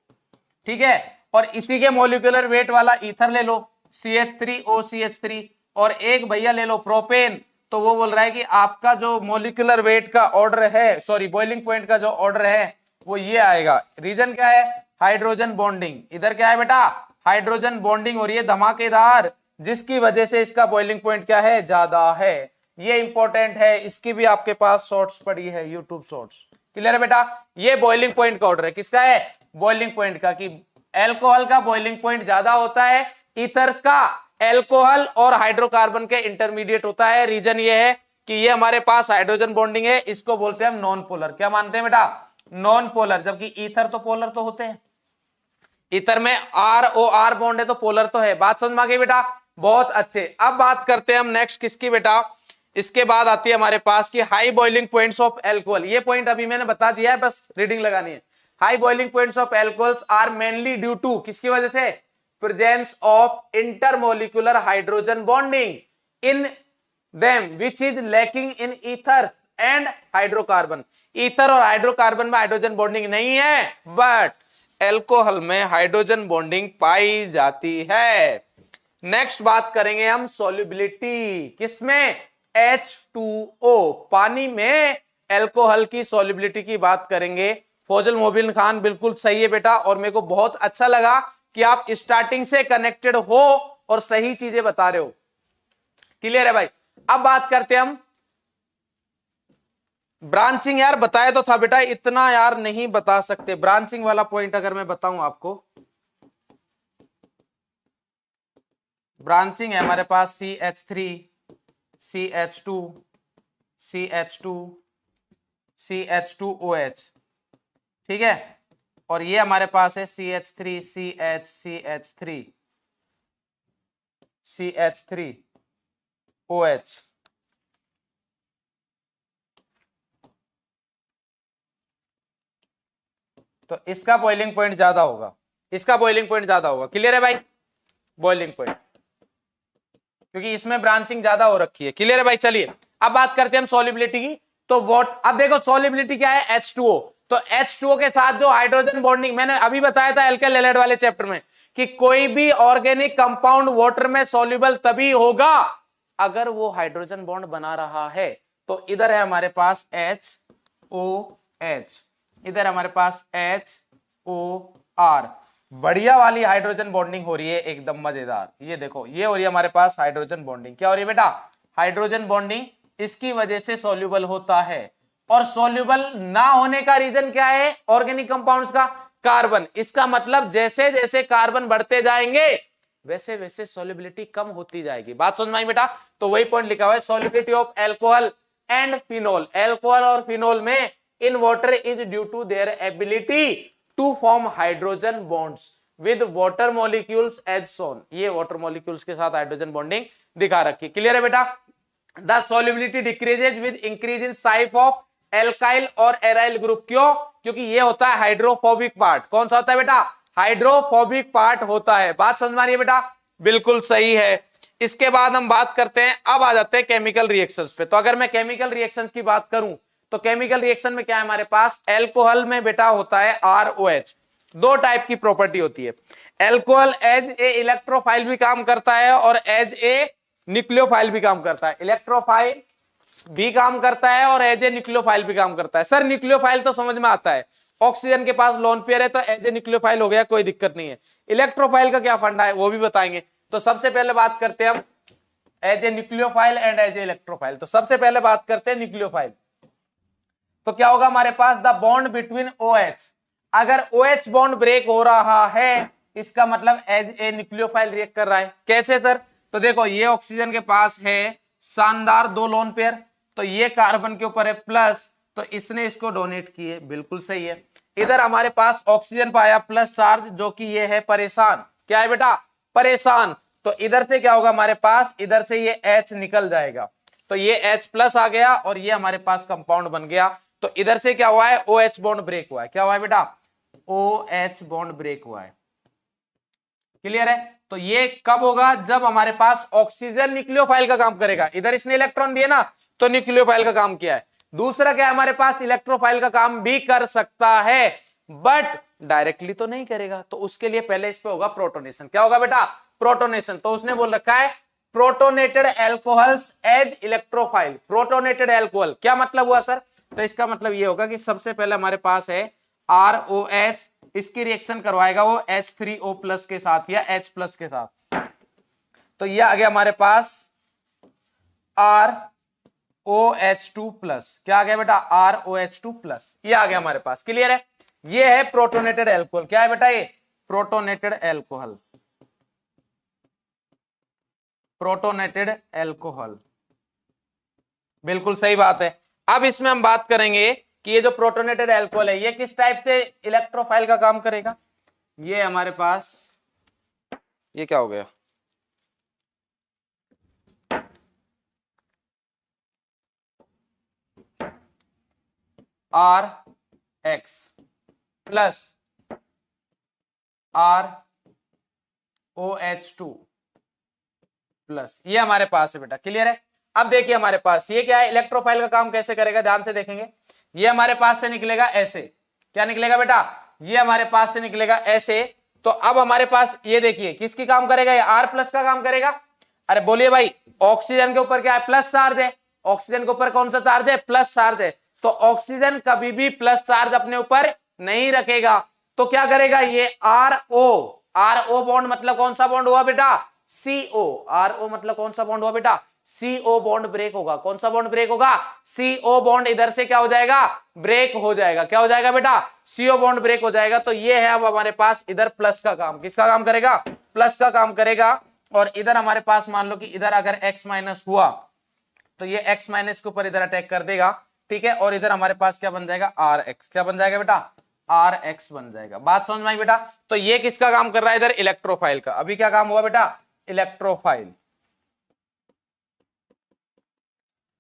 ठीक है, और इसी के मॉलिक्यूलर वेट वाला ईथर ले लो CH3OCH3, और एक भैया ले लो प्रोपेन, तो वो बोल रहा है कि आपका जो मॉलिक्यूलर वेट का ऑर्डर है, सॉरी बॉइलिंग पॉइंट का जो ऑर्डर है वो ये आएगा। रीजन क्या है? Hydrogen bonding. इधर क्या है बेटा? हाइड्रोजन बॉन्डिंग हो रही है धमाकेदार, जिसकी वजह से इसका बॉइलिंग पॉइंट क्या है? ज्यादा है। ये इंपॉर्टेंट है, इसकी भी आपके पास शॉर्ट्स पड़ी है, यूट्यूब शॉर्ट्स। क्लियर है बेटा? ये बॉइलिंग पॉइंट का ऑर्डर है। किसका है? बॉइलिंग पॉइंट का, कि एल्कोहल का बॉइलिंग पॉइंट ज्यादा होता है, ईथर्स का एल्कोहल और हाइड्रोकार्बन के इंटरमीडिएट होता है। रीजन ये है कि ये हमारे पास हाइड्रोजन बॉन्डिंग है, इसको बोलते हैं हम नॉन पोलर। क्या मानते हैं बेटा? Non polar. जबकि ईथर तो पोलर तो होते हैं, ईथर में ROR बॉन्ड है तो पोलर तो है। बात समझ में आ गई बेटा? बहुत अच्छे। अब बात करते हैं हम नेक्स्ट किसकी बेटा? इसके बाद आती है हमारे पास की high boiling points of alcohol. ये पॉइंट अभी मैंने बता दिया है, बस रीडिंग लगानी है। High boiling points of alcohols are mainly due to, किसकी वजह से? Presence of intermolecular hydrogen bonding in them which is lacking in ether and hydrocarbon. Ether और हाइड्रोकार्बन में हाइड्रोजन बॉन्डिंग नहीं है, बट एल्कोहल में हाइड्रोजन बॉन्डिंग पाई जाती है। नेक्स्ट बात करेंगे हम सॉल्युबिलिटी, किसमें? H2O, पानी में एल्कोहल की सॉल्युबिलिटी की बात करेंगे। फौजल मोबिन खान बिल्कुल सही है बेटा, और मेरे को बहुत अच्छा लगा कि आप स्टार्टिंग से कनेक्टेड हो और सही चीजें बता रहे हो। क्लियर है भाई? अब बात करते हैं हम ब्रांचिंग। यार बताया तो था बेटा, इतना यार नहीं बता सकते। ब्रांचिंग वाला पॉइंट अगर मैं बताऊं आपको, ब्रांचिंग है हमारे पास CH3, CH2, CH2, CH2OH, ठीक है, और ये हमारे पास है CH3, CH, CH3, CH3OH। तो इसका बॉइलिंग पॉइंट ज्यादा होगा, इसका बॉइलिंग पॉइंट ज्यादा होगा। क्लियर है भाई? बॉइलिंग पॉइंट, क्योंकि इसमें ब्रांचिंग ज्यादा हो रखी है। क्लियर है भाई? चलिए अब बात करते हैं हम सॉल्युबिलिटी की। तो अब देखो सॉल्युबिलिटी क्या है, H2O। तो H2O के साथ जो हाइड्रोजन बॉन्डिंग, मैंने अभी बताया था एल्काइल हैलाइड वाले चैप्टर में कि कोई भी ऑर्गेनिक कंपाउंड वाटर में सॉल्युबल तभी होगा अगर वो हाइड्रोजन बॉन्ड बना रहा है। तो इधर है हमारे पास HOH, इधर हमारे पास HOR, बढ़िया वाली हाइड्रोजन बॉन्डिंग हो रही है, एकदम मजेदार। ये देखो ये हो रही है हमारे पास हाइड्रोजन बॉन्डिंग। क्या हो रही है बेटा? Hydrogen bonding. इसकी वजह से सॉल्युबल होता है। और सॉल्युबल ना होने का रीजन क्या है ऑर्गेनिक कंपाउंड्स का? कार्बन। इसका मतलब जैसे जैसे कार्बन बढ़ते जाएंगे वैसे वैसे सॉल्युबिलिटी कम होती जाएगी। बात समझ में आई बेटा? तो वही पॉइंट लिखा हुआ है, solubility of alcohol and phenol. Alcohol और फिनोल में in water is due to their ability to form hydrogen bonds with water molecules as shown. ये वाटर मॉलिक्यूल्स के साथ हाइड्रोजन बॉन्डिंग दिखा रखी। क्लियर है बेटा? The solubility decreases with increase in size of alkyl और aryl group. क्यों? क्योंकि ये होता है हाइड्रोफोबिक पार्ट। कौन सा होता है बेटा? हाइड्रोफोबिक पार्ट होता है। बात समझ में आ रही है बेटा? बिल्कुल सही है। इसके बाद हम बात करते हैं, अब आ जाते हैं केमिकल रिएक्शंस पे। तो अगर मैं केमिकल रिएक्शंस की बात करूं तो केमिकल रिएक्शन में क्या है हमारे पास? एल्कोहल में बेटा होता है ROH। दो टाइप की प्रॉपर्टी होती है। एल्कोहल एज ए इलेक्ट्रोफाइल भी काम करता है और एज ए न्यूक्लियोफाइल भी काम करता है। इलेक्ट्रोफाइल भी काम करता है और एज ए न्यूक्लियोफाइल भी काम करता है। सर न्यूक्लियोफाइल तो समझ में आता है, ऑक्सीजन के पास लोन पेयर है तो एज ए न्यूक्लियोफाइल हो गया, कोई दिक्कत नहीं है। इलेक्ट्रोफाइल का क्या फंडा है वो भी बताएंगे। तो सबसे पहले बात करते हैं हम as a nucleophile and as a electrophile. तो सबसे पहले बात करते हैं न्यूक्लियोफाइल। तो क्या होगा हमारे पास? The bond between OH। अगर OH बॉन्ड ब्रेक हो रहा है इसका मतलब एज ए न्यूक्लियोफाइल रिएक्ट कर रहा है। कैसे सर? तो देखो ये ऑक्सीजन के पास है शानदार दो लोन पेयर, तो ये कार्बन के ऊपर है प्लस, तो इसने इसको डोनेट किए, बिल्कुल सही है। इधर हमारे पास ऑक्सीजन पाया प्लस चार्ज, जो कि ये है परेशान। क्या है बेटा? परेशान। तो इधर से क्या होगा हमारे पास? इधर से ये H निकल जाएगा, तो ये H प्लस आ गया और ये हमारे पास कंपाउंड बन गया। तो इधर से क्या हुआ है? OH बॉन्ड ब्रेक हुआ है। क्या हुआ है बेटा? OH बॉन्ड ब्रेक हुआ है। क्लियर है? तो ये कब होगा? जब हमारे पास ऑक्सीजन न्यूक्लियोफाइल का काम करेगा। इधर इसने इलेक्ट्रॉन दिए ना, तो न्यूक्लियोफाइल का काम किया है। दूसरा क्या है हमारे पास? इलेक्ट्रोफाइल का काम भी कर सकता है बट डायरेक्टली तो नहीं करेगा। तो उसके लिए पहले इस पे होगा प्रोटोनेशन। क्या होगा बेटा? प्रोटोनेशन। तो उसने बोल रखा है protonated alcohols as electrophile. Protonated alcohol क्या मतलब हुआ सर? तो इसका मतलब ये होगा कि सबसे पहले हमारे पास है ROH, इसकी रिएक्शन करवाएगा वो H3O प्लस के साथ या H प्लस के साथ। तो ये आ गया हमारे पास ROH2 प्लस। क्या आ गया बेटा? ROH2 प्लस, ये आ गया हमारे पास। क्लियर है? ये है प्रोटोनेटेड एल्कोहल। क्या है बेटा? ये प्रोटोनेटेड एल्कोहल। प्रोटोनेटेड एल्कोहल, बिल्कुल सही बात है। अब इसमें हम बात करेंगे कि ये जो प्रोटोनेटेड एल्कोहल है ये किस टाइप से इलेक्ट्रोफाइल का काम करेगा। ये हमारे पास, ये क्या हो गया? RX प्लस ROH2 प्लस, ये हमारे पास है बेटा। क्लियर है? अब देखिए हमारे पास ये क्या है, इलेक्ट्रोफाइल का काम कैसे करेगा, ध्यान से देखेंगे। ये हमारे पास से निकलेगा ऐसे। क्या निकलेगा बेटा? ये हमारे पास से निकलेगा ऐसे। तो अब हमारे पास ये देखिए किसकी काम करेगा? ये R प्लस का काम करेगा। अरे बोलिए भाई, ऑक्सीजन के ऊपर क्या है? प्लस चार्ज है। ऑक्सीजन के ऊपर कौन सा चार्ज है? प्लस चार्ज है। तो ऑक्सीजन कभी भी प्लस चार्ज अपने ऊपर नहीं रखेगा, तो क्या करेगा? ये RO बॉन्ड मतलब कौन सा बॉन्ड हुआ बेटा? CO। RO मतलब कौन सा बॉन्ड हुआ बेटा? CO बॉन्ड ब्रेक होगा। कौन सा बॉन्ड ब्रेक होगा? CO बॉन्ड इधर से क्या हो जाएगा? ब्रेक हो जाएगा। क्या हो जाएगा बेटा? CO बॉन्ड ब्रेक हो जाएगा। तो ये है अब हमारे पास इधर प्लस का काम। किसका काम करेगा? प्लस का काम करेगा। और इधर हमारे पास मान लो कि इधर अगर X माइनस हुआ तो ये X माइनस के ऊपर इधर अटैक कर देगा, ठीक है। और इधर हमारे पास क्या बन जाएगा? RX। क्या बन जाएगा बेटा? RX बन जाएगा। बात समझ में आई बेटा? तो ये किसका काम कर रहा है? इधर इलेक्ट्रोफाइल का। अभी क्या काम हुआ बेटा? इलेक्ट्रोफाइल।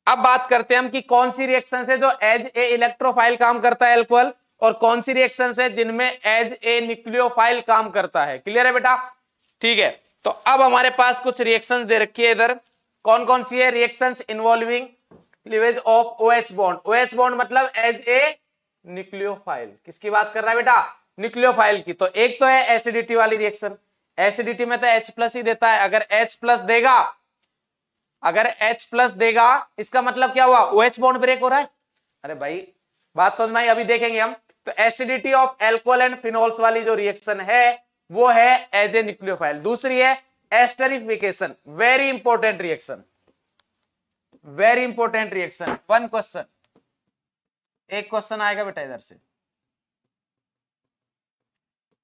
अब बात करते हैं हम कि कौन सी रिएक्शन है जो एज ए इलेक्ट्रोफाइल काम करता है एल्कोहल, और कौन सी रिएक्शन है जिनमें एज ए न्यूक्लियोफाइल काम करता है। क्लियर है बेटा? ठीक है। तो अब हमारे पास कुछ रिएक्शंस दे रखी है इधर, कौन कौन सी है? Reactions involving cleavage of OH bond. OH bond मतलब एज ए न्यूक्लियोफाइल। किसकी बात कर रहा है बेटा? न्यूक्लियोफाइल की। तो एक तो है एसिडिटी वाली रिएक्शन, एसिडिटी में तो H+ ही देता है। अगर H+ देगा, अगर H+ देगा इसका मतलब क्या हुआ? OH बॉन्ड ब्रेक हो रहा है। अरे भाई बात समझ में आई? अभी देखेंगे हम। तो acidity of alcohol and phenols वाली जो रिएक्शन है वो है एज ए न्यूक्लियोफाइल। दूसरी है esterification, very important reaction, very important reaction. One question, एक क्वेश्चन आएगा बेटा इधर से,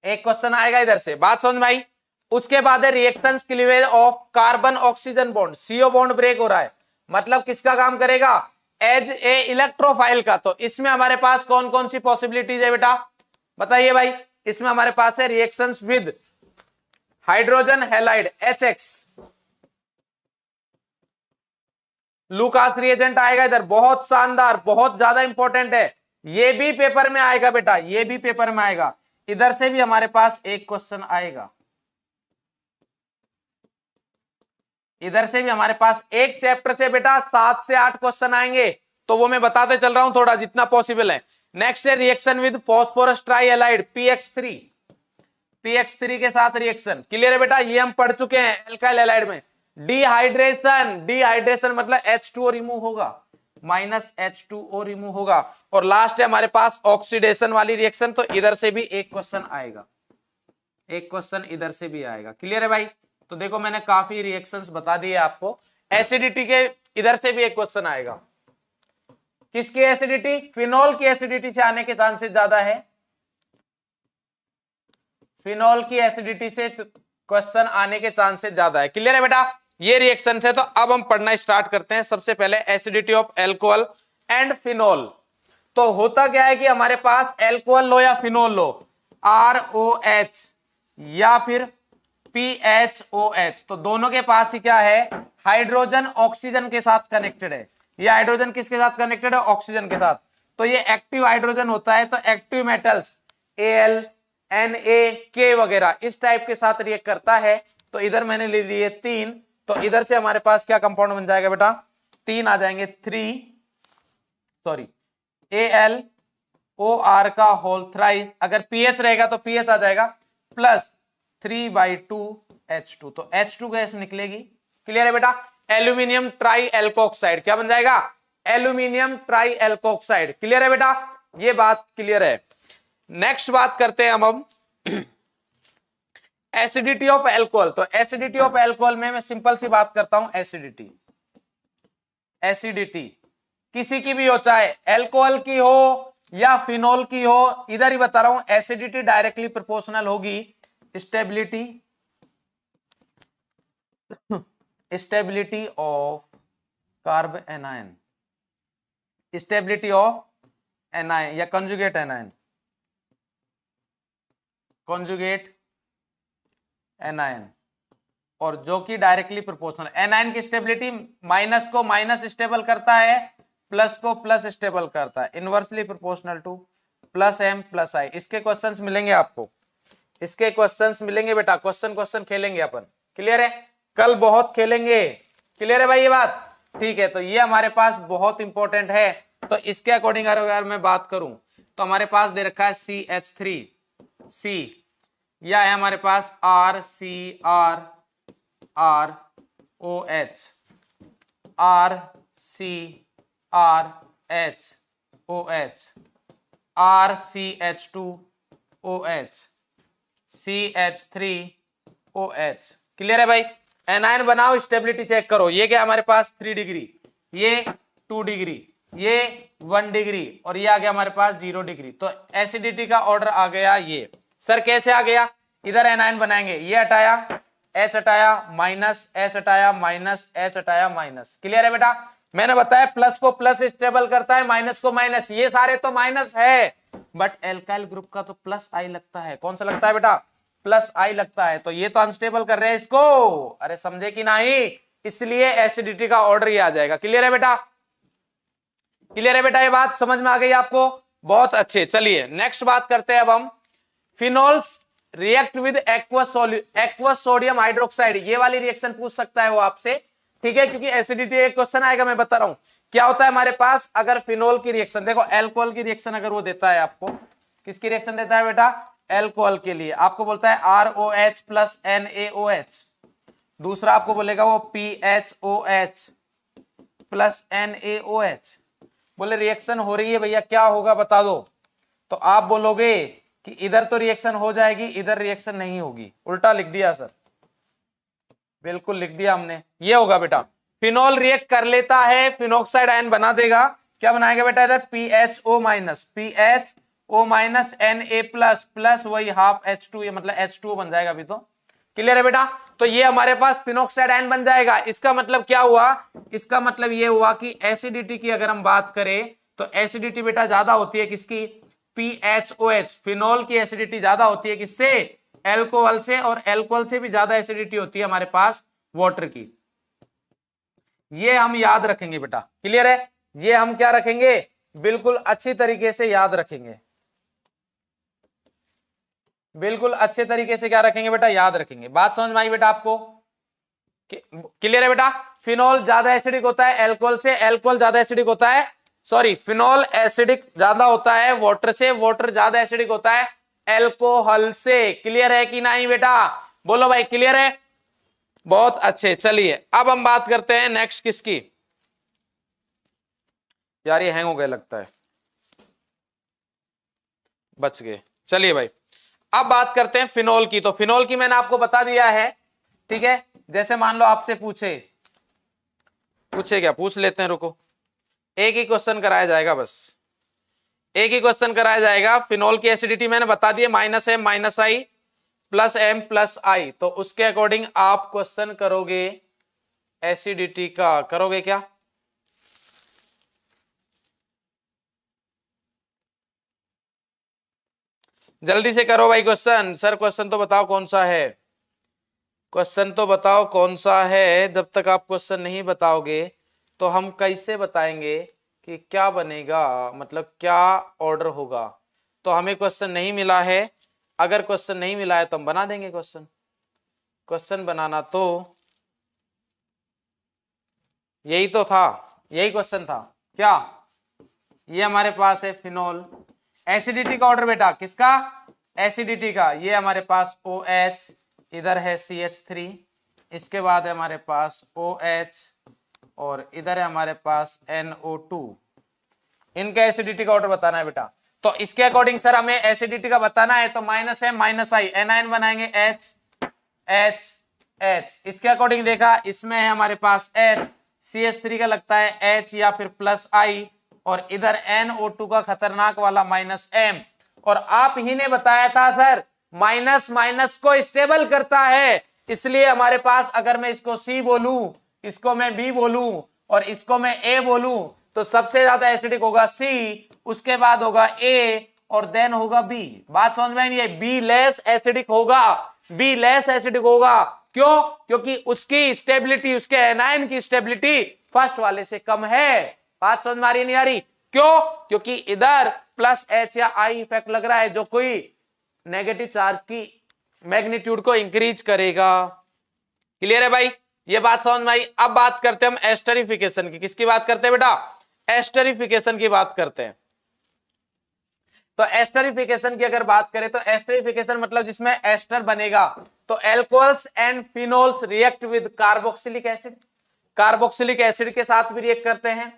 एक क्वेश्चन आएगा इधर से, बात समझ में आई? उसके बाद है reactions cleavage of carbon oxygen bond. CO bond break हो रहा है, मतलब किसका काम करेगा? एज ए इलेक्ट्रोफाइल का। तो इसमें हमारे पास कौन कौन सी पॉसिबिलिटीज है बेटा, बताइए भाई? इसमें हमारे पास है reactions with hydrogen halide HX, Lucas reagent आएगा इधर, बहुत शानदार, बहुत ज्यादा इंपॉर्टेंट है। ये भी पेपर में आएगा बेटा, ये भी पेपर में आएगा। इधर से भी हमारे पास एक क्वेश्चन आएगा, इधर से भी हमारे पास एक चैप्टर से बेटा 7 से 8 क्वेश्चन आएंगे। तो वो मैं बताते चल रहा हूं थोड़ा, जितना पॉसिबल है। नेक्स्ट है reaction with phosphorus ट्राईएलाइड PX3, PX3 के साथ रिएक्शन। क्लियर है बेटा? ये हम पढ़ चुके हैं एल्काइल हैलाइड में। डिहाइड्रेशन, डिहाइड्रेशन मतलब H2O रिमूव होगा, -H2O रिमूव होगा। और लास्ट है हमारे पास ऑक्सीडेशन वाली रिएक्शन। तो इधर से भी एक क्वेश्चन आएगा, एक क्वेश्चन इधर से भी आएगा। क्लियर है भाई? तो देखो मैंने काफी रिएक्शंस बता दिए आपको। एसिडिटी के इधर से भी एक क्वेश्चन आएगा। किसकी एसिडिटी? फिनोल की एसिडिटी से आने के चांसेस ज्यादा है, फिनोल की एसिडिटी से क्वेश्चन आने के चांसेस ज्यादा है। क्लियर है बेटा? ये रिएक्शन है। तो अब हम पढ़ना स्टार्ट करते हैं। सबसे पहले acidity of alcohol and phenol. तो होता क्या है कि हमारे पास एल्कोहल लो या फिनोल लो, ROH या फिर PHOH, तो दोनों के पास ही क्या है? हाइड्रोजन ऑक्सीजन के साथ कनेक्टेड है। ये हाइड्रोजन किसके साथ कनेक्टेड है? ऑक्सीजन के साथ। तो ये एक्टिव हाइड्रोजन होता है। तो active metals Al, Na, K वगैरह इस टाइप के साथ रिएक्ट करता है। तो इधर मैंने ले लिए 3, तो इधर से हमारे पास क्या कंपाउंड बन जाएगा बेटा? 3 आ जाएंगे, 3 सॉरी AlOR का होल थ्राइस। अगर pH रहेगा तो pH आ जाएगा प्लस 3/2 H2, तो H2 गैस निकलेगी। क्लियर है बेटा? एल्यूमिनियम ट्राई एल्कोक्साइड क्या बन जाएगा? Aluminium try alkoxide. क्लियर है बेटा? ये बात क्लियर है। नेक्स्ट बात करते हैं हम एसिडिटी ऑफ एल्कोहल। तो एसिडिटी ऑफ एल्कोहल में मैं सिंपल सी बात करता हूं। एसिडिटी, एसिडिटी किसी की भी हो, चाहे एल्कोहल की हो या फिनोल की हो, इधर ही बता रहा हूं, एसिडिटी डायरेक्टली प्रोपोर्शनल होगी stability, stability of carb anion, stability of anion या कंजुगेट एनायन, कंजुगेट एनायन, और जो कि डायरेक्टली प्रोपोर्शनल। एनायन की स्टेबिलिटी माइनस को माइनस स्टेबल करता है, प्लस को प्लस स्टेबल करता है, इनवर्सली प्रोपोर्शनल टू +M+I। इसके क्वेश्चंस मिलेंगे आपको, इसके क्वेश्चंस मिलेंगे बेटा। क्वेश्चन खेलेंगे अपन। क्लियर है? कल बहुत खेलेंगे। क्लियर है भाई ये बात? ठीक है। तो ये हमारे पास बहुत इंपॉर्टेंट है। तो इसके अकॉर्डिंग अगर मैं बात करूं तो हमारे पास दे रखा है CH3C, या है हमारे पास RCrOH, RCrHOH, RCH2OH, CH3OH। Clear है भाई? एनायन बनाओ, स्टेबिलिटी चेक करो। ये क्या हमारे पास 3 डिग्री, ये 2 डिग्री, ये 1 डिग्री, और ये आ गया हमारे पास 0 डिग्री। तो एसिडिटी का ऑर्डर आ गया ये। सर कैसे आ गया? इधर एनायन बनाएंगे, ये हटाया, H हटाया, माइनस H हटाया, माइनस H हटाया, माइनस। क्लियर है बेटा? मैंने बताया प्लस को प्लस स्टेबल करता है, माइनस को माइनस। ये सारे तो माइनस है, बट एल्काइल ग्रुप का तो +I लगता है। कौन सा लगता है बेटा? +I लगता है। तो ये तो अनस्टेबल कर रहे हैं इसको। अरे समझे कि नहीं? इसलिए एसिडिटी का ऑर्डर ये आ जाएगा। क्लियर है बेटा? क्लियर है बेटा? ये बात समझ में आ गई आपको? बहुत अच्छे। चलिए नेक्स्ट बात करते हैं अब हम phenols react with aqueous sodium hydroxide, ये वाली रिएक्शन पूछ सकता है वो आपसे, ठीक है, क्योंकि एसिडिटी एक क्वेश्चन आएगा, मैं बता रहा हूं क्या होता है हमारे पास। अगर फिनोल की रिएक्शन, देखो एल्कोहल की रिएक्शन अगर वो देता है आपको, किसकी रिएक्शन देता है बेटा, एल्कोहल के लिए, आपको बोलता है ROH प्लस NaOH, दूसरा आपको बोलेगा वो PHOH प्लस NaOH, बोले रिएक्शन हो रही है भैया, क्या होगा बता दो, तो आप बोलोगे कि इधर तो रिएक्शन हो जाएगी, इधर रिएक्शन नहीं होगी, उल्टा लिख दिया सर, बिल्कुल लिख दिया हमने, ये होगा बेटा। फिनोल रिएक्ट कर लेता है, फिनोक्साइड आयन बना देगा, क्या बनाएगा बेटा इधर, PHO minus Na plus plus वही हाफ H2, ये मतलब H2O बन जाएगा अभी तो, क्लियर है बेटा। तो ये हमारे पास फिनोक्साइड आयन बन जाएगा। इसका मतलब क्या हुआ, इसका मतलब ये हुआ कि एसिडिटी की अगर हम बात करें तो एसिडिटी बेटा ज्यादा होती है किसकी, PHOH, फिनोल की एसिडिटी ज्यादा होती है किससे, एल्कोहल से, और एल्कोहल से भी ज्यादा एसिडिटी होती है हमारे पास वाटर की। ये हम याद रखेंगे बेटा, क्लियर है, ये हम क्या रखेंगे, बिल्कुल अच्छी तरीके से याद रखेंगे, बिल्कुल अच्छे तरीके से क्या रखेंगे बेटा, याद रखेंगे। बात समझ में आई बेटा आपको, क्लियर है बेटा। फिनोल ज्यादा एसिडिक होता है एल्कोहल से, एल्कोहल ज्यादा एसिडिक होता है, सॉरी फिनोल एसिडिक ज्यादा होता है वाटर से, वाटर ज्यादा एसिडिक होता है एल्कोहल से, क्लियर है कि नहीं बेटा, बोलो भाई क्लियर है, बहुत अच्छे। चलिए अब हम बात करते हैं नेक्स्ट किसकी, यार ये हैंग हो गया लगता है, बच गए। चलिए भाई अब बात करते हैं फिनोल की। तो फिनोल की मैंने आपको बता दिया है, ठीक है, जैसे मान लो आपसे पूछे क्या, पूछ लेते हैं, रुको, एक ही क्वेश्चन कराया जाएगा, बस एक ही क्वेश्चन कराया जाएगा। फिनोल की एसिडिटी मैंने बता दी है -M -I plus M plus I, तो उसके अकॉर्डिंग आप क्वेश्चन करोगे एसिडिटी का, करोगे क्या, जल्दी से करो भाई क्वेश्चन। सर क्वेश्चन तो बताओ कौन सा है, क्वेश्चन तो बताओ कौन सा है। जब तक आप क्वेश्चन नहीं बताओगे तो हम कैसे बताएंगे कि क्या बनेगा, मतलब क्या ऑर्डर होगा। तो हमें क्वेश्चन नहीं मिला है, अगर क्वेश्चन नहीं मिला है तो हम बना देंगे क्वेश्चन। क्वेश्चन बनाना तो यही तो था, यही क्वेश्चन था क्या, ये हमारे पास है फिनोल, एसिडिटी का ऑर्डर बेटा किसका, एसिडिटी का, ये हमारे पास OH, इधर है CH3, इसके बाद है हमारे पास OH, और इधर है हमारे पास NO2, इनका एसिडिटी का ऑर्डर बताना है बेटा। तो इसके अकॉर्डिंग सर हमें एसिडिटी का बताना है, तो -M -I, एनायन बनाएंगे H H H, इसके अकॉर्डिंग देखा, इसमें है हमारे पास H, CH3 का लगता है H या फिर +I, और इधर NO2 का खतरनाक वाला -M, और आप ही ने बताया था सर माइनस माइनस को स्टेबल करता है, इसलिए हमारे पास अगर मैं इसको C बोलूं, इसको मैं B बोलूं और इसको मैं A बोलूं, तो सबसे ज्यादा एसिडिक होगा C, उसके बाद होगा A, और देन होगा B। बात समझ में नहीं है, B लेस एसिडिक होगा, B लेस एसिडिक होगा, क्यों, क्योंकि उसकी स्टेबिलिटी, उसके एनायन की स्टेबिलिटी फर्स्ट वाले से कम है। बात समझ में आ रही नहीं आ रही, क्यों, क्योंकि इधर +H या I इफेक्ट लग रहा है जो कोई नेगेटिव चार्ज की मैग्नीट्यूड को इंक्रीज करेगा। क्लियर है भाई, ये बात समझ में आई। अब बात करते हैं हम एस्टरिफिकेशन की, किसकी बात करते हैं बेटा, एस्टरिफिकेशन की बात करते हैं। तो एस्टरिफिकेशन की अगर बात करें तो एस्टरिफिकेशन मतलब जिसमें एस्टर बनेगा, तो alcohols and phenols react with carboxylic acid, carboxylic acid के साथ भी रिएक्ट करते हैं,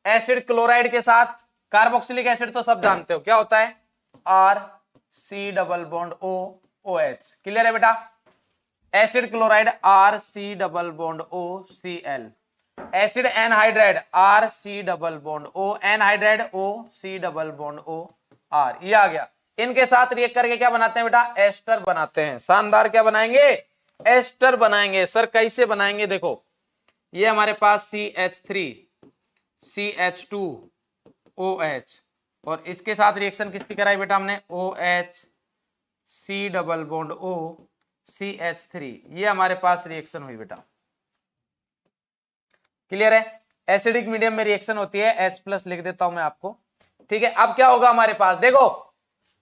एसिड क्लोराइड के साथ। कार्बोक्सिलिक एसिड तो सब जानते हो क्या होता है, RC≡O≡OH, क्लियर है बेटा। Acid chloride RC≡OCl, acid anhydride RC≡O, anhydride OC≡OR, ये आ गया। इनके साथ रिएक्ट करके क्या बनाते हैं बेटा, एस्टर बनाते हैं। शानदार, क्या बनाएंगे, एस्टर बनाएंगे। सर कैसे बनाएंगे, देखो ये हमारे पास CH3 CH2OH, और इसके साथ रिएक्शन किसकी कराई बेटा हमने, OH C≡O CH3, ये हमारे पास रिएक्शन हुई बेटा। क्लियर है, एसिडिक मीडियम में रिएक्शन होती है, H+ लिख देता हूं मैं आपको, ठीक है। अब क्या होगा हमारे पास, देखो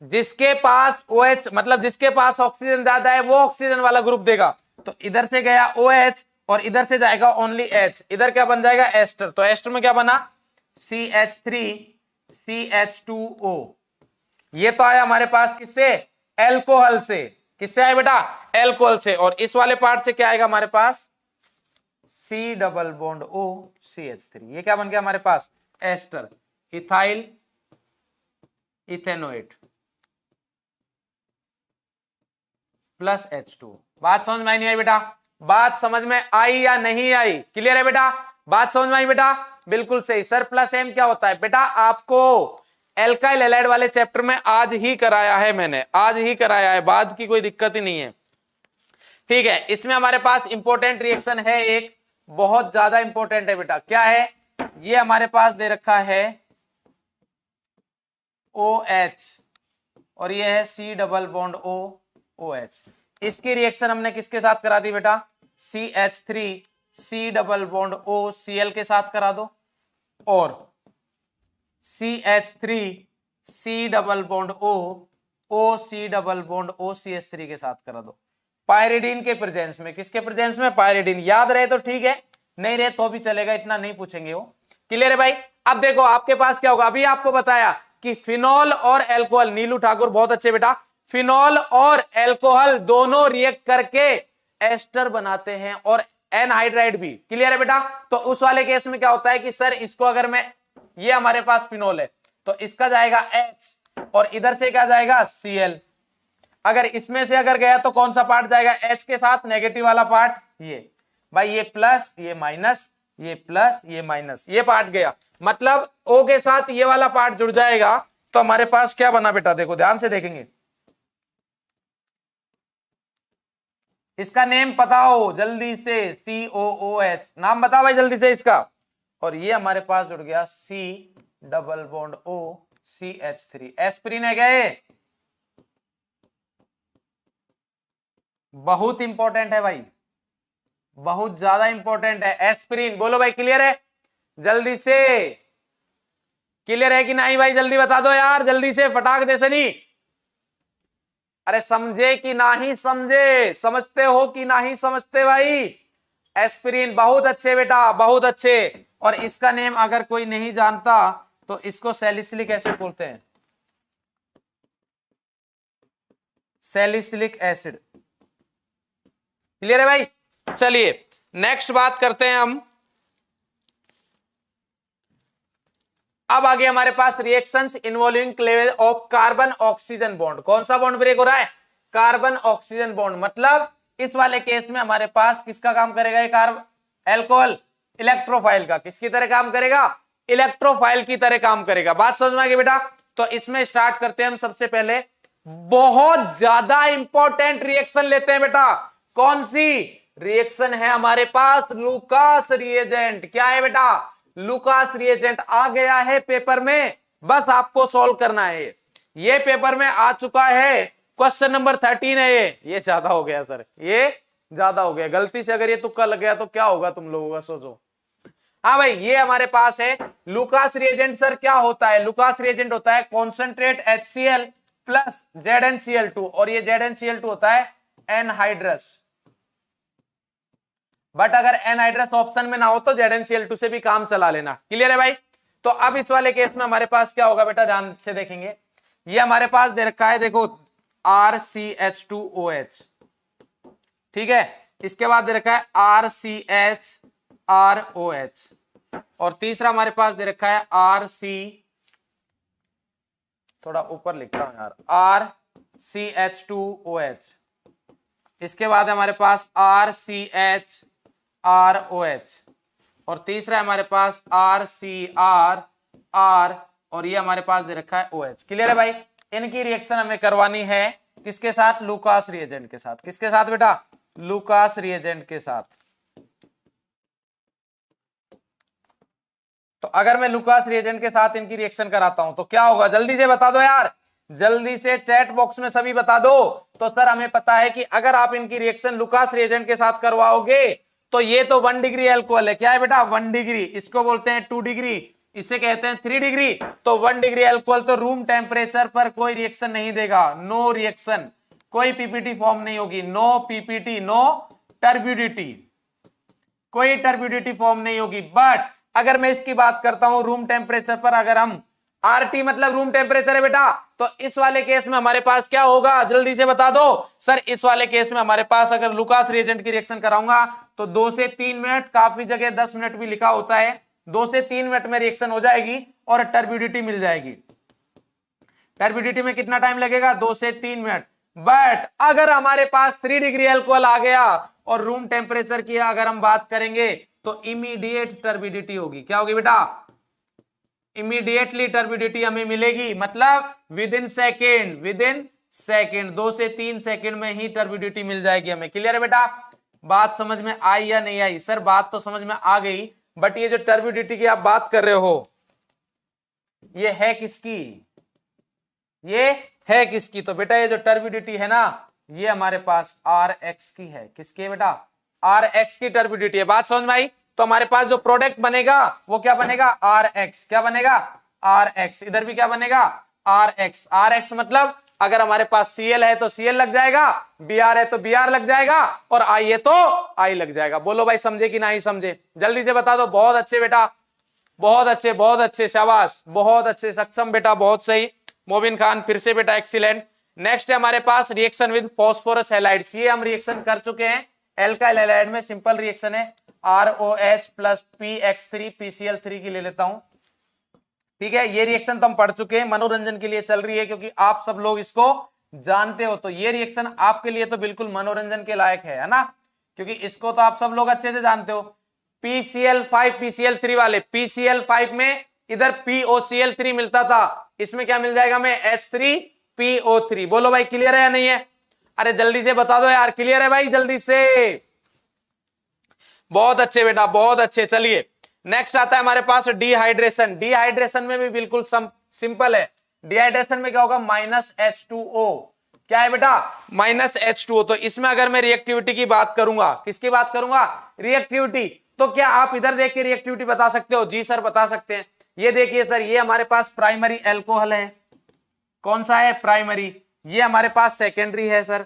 जिसके पास OH मतलब जिसके पास ऑक्सीजन ज्यादा है वो ऑक्सीजन वाला ग्रुप देगा। तो इधर से गया OH और इधर से जाएगा ओनली H, इधर क्या बन जाएगा एस्टर। तो एस्टर में क्या बना CH3CH2O। ये तो आया हमारे पास किससे, एल्कोहल से। किससे आया बेटा, एल्कोहल से। और इस वाले पार्ट से क्या आएगा हमारे पास C double bond O CH3। ये क्या बन गया हमारे पास ester, ethyl ethanoate plus H2। बात समझ में आई नहीं आई बेटा, बात समझ में आई या नहीं आई, क्लियर है बेटा, बात समझ में आई बेटा, बिल्कुल सही। सर प्लस M क्या होता है बेटा, आपको एल्काइल हैलाइड वाले चैप्टर में आज ही कराया है, मैंने आज ही कराया है, बाद की कोई दिक्कत ही नहीं है। ठीक है, इसमें हमारे पास इंपॉर्टेंट रिएक्शन है, एक बहुत ज्यादा इंपॉर्टेंट है बेटा, क्या है ये हमारे पास दे रखा है OH और ये है C double bond O OH। इसकी रिएक्शन हमने किसके साथ करा दी बेटा, CH3 C double bond O Cl के साथ करा दो और CH3 C double bond O O C double bond O CH3 के साथ करा दो पायरिडीन के प्रेजेंस में। किसके प्रेजेंस में, पायरिडीन। याद रहे तो ठीक है, नहीं रहे तो भी चलेगा, इतना नहीं पूछेंगे वो, क्लियर है भाई। अब देखो आपके पास क्या होगा, अभी आपको बताया कि फिनॉल और एल्कोहल, नीलू ठाकुर बहुत अच्छे बेटा, फिनॉल और एल्कोहल दोनों रिएक्ट करके एस्टर बनाते हैं और एनहाइड्राइड भी, क्लियर है बेटा। तो उस वाले केस में क्या होता है कि सर इसको अगर मैं, ये हमारे पास फिनॉल है तो इसका जाएगा H और इधर से क्या जाएगा Cl। अगर इसमें से अगर गया तो कौन सा पार्ट जाएगा, H के साथ नेगेटिव वाला पार्ट, ये भाई, ये प्लस ये माइनस, ये प्लस ये माइनस, ये पार्ट गया, मतलब O के साथ ये वाला पार्ट जुड़ जाएगा। तो हमारे पास क्या बना बेटा, देखो ध्यान से देखेंगे, इसका नेम पता हो जल्दी से, COOH नाम बताओ भाई जल्दी से इसका। और ये हमारे पास जुड़ गया C double bond O CH3, aspirin है क्या ये, बहुत इंपॉर्टेंट है भाई, बहुत ज्यादा इंपॉर्टेंट है एस्पिरिन। बोलो भाई क्लियर है, जल्दी से, क्लियर है कि नहीं भाई, जल्दी बता दो यार, जल्दी से, फटाक दे से नहीं। अरे समझे कि नहीं समझे, समझते हो कि नहीं समझते भाई, एस्पिरिन बहुत अच्छे बेटा, बहुत अच्छे। और इसका नेम अगर कोई नहीं जानता तो इसको सैलिसिलिक एसिड बोलते हैं, सैलिसिलिक एसिड, क्लियर है भाई। चलिए नेक्स्ट बात करते हैं हम। अब आगे हमारे पास reactions involving cleavage of carbon oxygen bond. कौन सा बॉन्ड ब्रेक हो रहा है, कार्बन ऑक्सीजन बॉन्ड। मतलब इस वाले केस में हमारे पास किसका काम करेगा, ये कार्बन एल्कोहल इलेक्ट्रोफाइल का, किसकी तरह काम करेगा, इलेक्ट्रोफाइल की तरह काम करेगा। बात समझ में आ गई बेटा। तो इसमें स्टार्ट करते हैं हम, सबसे पहले बहुत ज्यादा इंपॉर्टेंट रिएक्शन लेते हैं बेटा। कौन सी रिएक्शन है हमारे पास, लूकास रिएजेंट। क्या है बेटा, लूकास रिएजेंट आ गया है पेपर में, बस आपको सॉल्व करना है। ये पेपर में आ चुका है, क्वेश्चन नंबर 13 है ये ज्यादा हो गया सर, ये ज्यादा हो गया, गलती से अगर ये तुक्का लग गया तो क्या होगा तुम लोगों का, सोचो। हाँ भाई ये हमारे पास है लूकास रिएजेंट। सर क्या होता है, लूकास रिएजेंट होता है कॉन्सेंट्रेट HCl प्लस ZnCl2 और ये ZnCl2 होता है एनहाइड्रस। बट अगर एनहाइड्रस ऑप्शन में ना हो तो ZnCl2 से भी काम चला लेना, क्लियर है भाई। तो अब इस वाले केस में हमारे पास क्या होगा बेटा, ध्यान से देखेंगे। ये हमारे पास दे रखा है देखो RCH2OH, ठीक है। इसके बाद दे रखा है RCHROH और तीसरा हमारे पास दे रखा है थोड़ा ऊपर लिखता हूं यार, RCH2OH। इसके बाद हमारे पास RCHROH और तीसरा हमारे पास RCRR और ये हमारे पास दे रखा है OH, क्लियर है भाई। इनकी रिएक्शन हमें करवानी है किसके साथ, लूकास रिएजेंट के साथ। किसके साथ बेटा, लूकास रिएजेंट के साथ। तो अगर मैं लूकास रिएजेंट के साथ इनकी रिएक्शन कराता हूं तो क्या होगा, जल्दी से बता दो यार, जल्दी से चैट बॉक्स में सभी बता दो। तो सर हमें पता है कि अगर आप इनकी रिएक्शन लूकास रिएजेंट के साथ करवाओगे तो ये तो 1 डिग्री एल्कोहल है, क्या है बेटा 1 डिग्री, इसको बोलते हैं 2 डिग्री, इसे कहते हैं 3 डिग्री। तो 1 डिग्री अल्कोहल तो रूम टेम्परेचर पर कोई रिएक्शन नहीं देगा, नो रिएक्शन, कोई पीपीटी फॉर्म नहीं होगी, नो पीपीटी, नो टर्बिडिटी, कोई टर्बिडिटी फॉर्म नहीं होगी। बट अगर मैं इसकी बात करता हूं रूम टेम्परेचर पर, अगर हम आरटी मतलब रूम टेम्परेचर है बेटा, तो इस वाले केस में हमारे पास क्या होगा, जल्दी से बता दो सर। इस वाले केस में हमारे पास अगर लुकास रिएजेंट की रिएक्शन कराऊंगा तो 2 से 3 मिनट, काफी जगह 10 मिनट भी लिखा होता है, 2 से 3 मिनट में रिएक्शन हो जाएगी और टर्बिडिटी मिल जाएगी। टर्बिडिटी में कितना टाइम लगेगा, 2 से 3 मिनट। बट अगर हमारे पास 3 डिग्री अल्कोहल आ गया और रूम टेम्परेचर की अगर हम बात करेंगे तो इमीडिएट टर्बिडिटी होगी। क्या होगी बेटा, इमीडिएटली टर्बिडिटी हमें मिलेगी, मतलब विद इन सेकेंड 2 से 3 सेकेंड में ही टर्बिडिटी मिल जाएगी हमें। क्लियर है बेटा, बात समझ में आई या नहीं आई? सर बात तो समझ में आ गई, बट ये जो टर्बिडिटी की आप बात कर रहे हो ये है किसकी, ये है किसकी? तो बेटा ये जो टर्बिडिटी है ना, ये हमारे पास Rx की है। किसकी है बेटा, Rx की टर्बिडिटी है। बात समझ में आई? तो हमारे पास जो प्रोडक्ट बनेगा वो क्या बनेगा, Rx। क्या बनेगा, Rx। इधर भी क्या बनेगा, Rx। Rx मतलब अगर हमारे पास Cl है तो Cl लग जाएगा, Br है तो Br लग जाएगा, और I है तो I लग जाएगा। बोलो भाई समझे कि नहीं समझे, जल्दी से बता दो। बहुत अच्छे बेटा, बहुत अच्छे, बहुत अच्छे, शाबाश, बहुत अच्छे, सक्षम बेटा, बहुत सही। मोबिन खान फिर से बेटा एक्सीलेंट। नेक्स्ट है हमारे पास रिएक्शन विद फॉस्फोरस हैलाइड्स। ये हम रिएक्शन कर चुके हैं, एल्काइल हैलाइड में सिंपल रिएक्शन है, ROH प्लस PX3 PCl3 की ले लेता हूं, ठीक है। ये रिएक्शन तो हम पढ़ चुके हैं, मनोरंजन के लिए चल रही है क्योंकि आप सब लोग इसको जानते हो, तो ये रिएक्शन आपके लिए तो बिल्कुल मनोरंजन के लायक है ना, क्योंकि इसको तो आप सब लोग अच्छे से जानते हो। PCl5 PCl3 वाले, PCl5 में इधर POCl3 मिलता था, इसमें क्या मिल जाएगा हमें, H3PO3। बोलो भाई क्लियर है या नहीं है? अरे जल्दी से बता दो यार, क्लियर है भाई, जल्दी से। बहुत अच्छे बेटा, बहुत अच्छे। चलिए नेक्स्ट आता है हमारे पास डिहाइड्रेशन। डिहाइड्रेशन में भी बिल्कुल सिंपल है। डिहाइड्रेशन में क्या होगा, -H2O। क्या है बेटा, -H2O। तो इसमें अगर मैं रिएक्टिविटी की बात करूंगा, किसकी बात करूंगा, रिएक्टिविटी, तो क्या आप इधर देख के रिएक्टिविटी बता सकते हो? जी सर बता सकते हैं। ये देखिए सर, ये हमारे पास प्राइमरी एल्कोहल है, कौन सा है, प्राइमरी। ये हमारे पास सेकेंडरी है सर,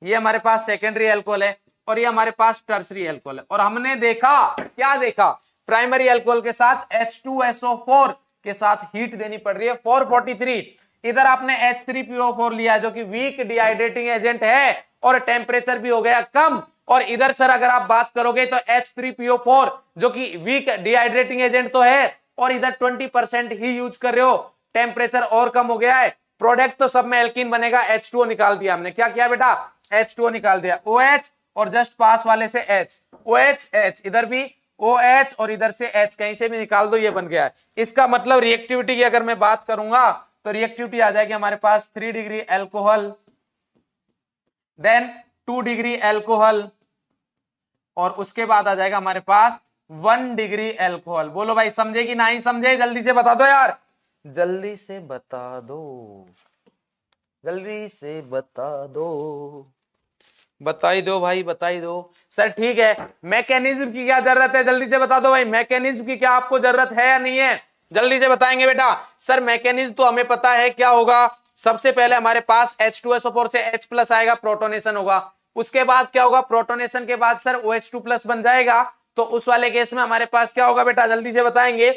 ये हमारे पास सेकेंडरी एल्कोहल है, और ये हमारे पास टर्सरी एल्कोहल है। और हमने देखा, क्या देखा, प्राइमरी एल्कोहल के साथ H2SO4 के साथ हीट देनी पड़ रही है 443। इधर आपने H3PO4 लिया जो कि वीक डिहाइड्रेटिंग एजेंट है और टेम्परेचर भी हो गया कम। और इधर सर अगर आप बात करोगे तो H3PO4 जो कि वीक डिहाइड्रेटिंग एजेंट तो है, और इधर 20% ही यूज कर रहे हो, टेम्परेचर और कम हो गया है। प्रोडक्ट तो सब में एल्कीन बनेगा, H2O निकाल दिया हमने। क्या किया बेटा, H2O निकाल दिया, OH और जस्ट पास वाले से H, OH H, इधर भी OH और इधर से H, कहीं से भी निकाल दो, ये बन गया है। इसका मतलब रिएक्टिविटी की अगर मैं बात करूंगा तो रिएक्टिविटी आ जाएगी हमारे पास 3 degree alcohol, then 2 degree alcohol, और उसके बाद आ जाएगा हमारे पास 1 डिग्री एल्कोहल। बोलो भाई समझे कि नहीं समझे, जल्दी से बता दो यार, जल्दी से बता दो, जल्दी से बता दो, बताई दो भाई, बताई दो। सर ठीक है, मैकेनिज्म की क्या जरूरत है, जल्दी से बता दो भाई, मैकेनिज्म की क्या आपको जरूरत है या नहीं है, जल्दी से बताएंगे बेटा। सर मैकेनिज्म तो हमें पता है क्या होगा, सबसे पहले हमारे पास H2SO4 से H+ आएगा, प्रोटोनेशन होगा। उसके बाद क्या होगा, प्रोटोनेशन के बाद सर OH2+ बन जाएगा, तो उस वाले केस में हमारे पास क्या होगा बेटा, जल्दी से बताएंगे।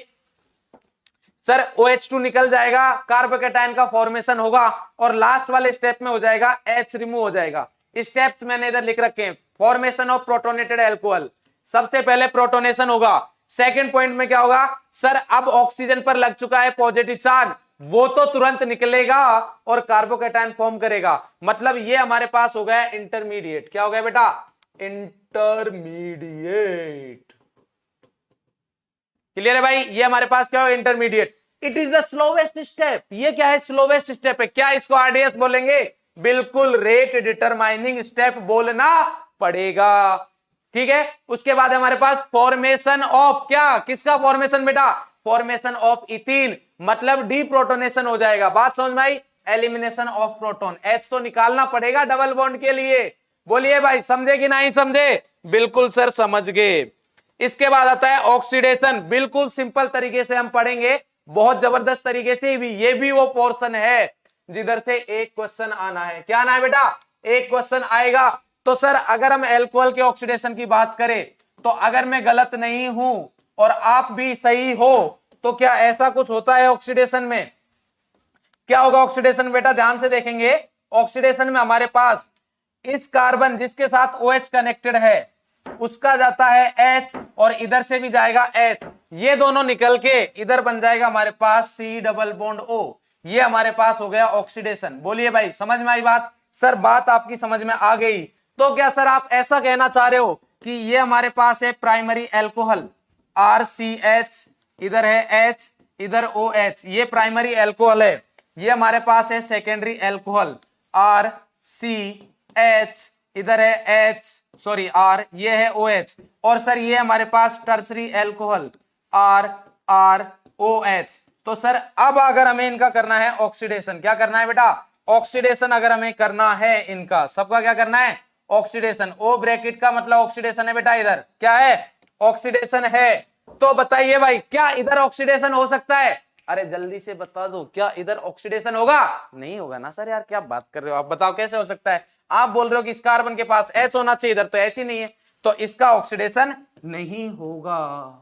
सर OH2 निकल जाएगा, कार्बोकेटायन का फॉर्मेशन होगा, और लास्ट वाले स्टेप में हो जाएगा H रिमूव हो जाएगा। स्टेप्स मैंने इधर लिख रखे हैं, फॉर्मेशन ऑफ प्रोटोनेटेड अल्कोहल। सबसे पहले प्रोटोनेशन होगा, सेकंड पॉइंट में क्या होगा, सर अब ऑक्सीजन पर लग चुका है पॉजिटिव चार्ज, वो तो तुरंत निकलेगा और कार्बोकेटायन फॉर्म करेगा, मतलब ये हमारे पास हो गया इंटरमीडिएट। क्या हो गया बेटा, इंटरमीडिएट। क्लियर है भाई, ये हमारे पास क्या हो, intermediate. It is the slowest step. ये क्या है, स्लोवेस्ट स्टेप है। क्या इसको RDS बोलेंगे, बिल्कुल रेट डिटरमाइनिंग स्टेप बोलना पड़ेगा, ठीक है। उसके बाद हमारे पास फॉर्मेशन ऑफ, क्या, किसका फॉर्मेशन बेटा, फॉर्मेशन ऑफ इथीन, मतलब डीप्रोटोनेशन हो जाएगा। बात समझ में आई, एलिमिनेशन ऑफ प्रोटॉन, H तो निकालना पड़ेगा डबल बॉन्ड के लिए। बोलिए भाई समझे कि नहीं समझे, बिल्कुल सर समझ गए। इसके बाद आता है ऑक्सीडेशन। बिल्कुल सिंपल तरीके से हम पढ़ेंगे, बहुत जबरदस्त तरीके से भी। ये भी वो पोर्शन है जिधर से एक क्वेश्चन आना है। क्या आना है बेटा? एक क्वेश्चन आएगा। तो सर अगर हम अल्कोहल के ऑक्सीडेशन की बात करें, तो अगर मैं गलत नहीं हूं और आप भी सही हो, तो क्या ऐसा कुछ होता है ऑक्सीडेशन में? क्या होगा ऑक्सीडेशन बेटा? ध्यान से देखेंगे। ऑक्सीडेशन में हमारे पास इस कार्बन जिसके साथ OH कनेक्टेड है उसका जाता है H और इधर से भी जाएगा H। ये दोनों निकल के इधर बन जाएगा हमारे पास C डबल बॉन्ड O। ये हमारे पास हो गया ऑक्सीडेशन। बोलिए भाई, समझ में आई बात? सर बात आपकी समझ में आ गई। तो क्या सर आप ऐसा कहना चाह रहे हो कि ये हमारे पास है प्राइमरी एल्कोहल RCH, इधर है H, इधर OH, ये प्राइमरी एल्कोहल है। ये हमारे पास है सेकेंडरी एल्कोहल RCH, इधर है H, सॉरी R, ये है OH। और सर ये हमारे पास टर्सरी एल्कोहल ROH। तो सर अब अगर हमें इनका करना है ऑक्सीडेशन, क्या करना है बेटा? ऑक्सीडेशन अगर हमें करना है इनका सबका क्या करना है? ऑक्सीडेशन। O ब्रैकेट का मतलब ऑक्सीडेशन है बेटा। इधर क्या है? ऑक्सीडेशन है। तो बताइए भाई, क्या इधर ऑक्सीडेशन हो सकता है? अरे जल्दी से बता दो, क्या इधर ऑक्सीडेशन होगा? नहीं होगा ना सर। यार क्या बात कर रहे हो आप? बताओ कैसे हो सकता है? आप बोल रहे हो कि इस कार्बन के पास H होना चाहिए, इधर तो H ही नहीं है, तो इसका ऑक्सीडेशन नहीं होगा।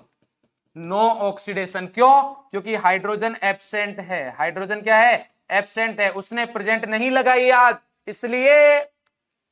No oxidation. क्यों? क्योंकि हाइड्रोजन एब्सेंट है। हाइड्रोजन क्या है? एब्सेंट है, उसने प्रेजेंट नहीं लगाई आज, इसलिए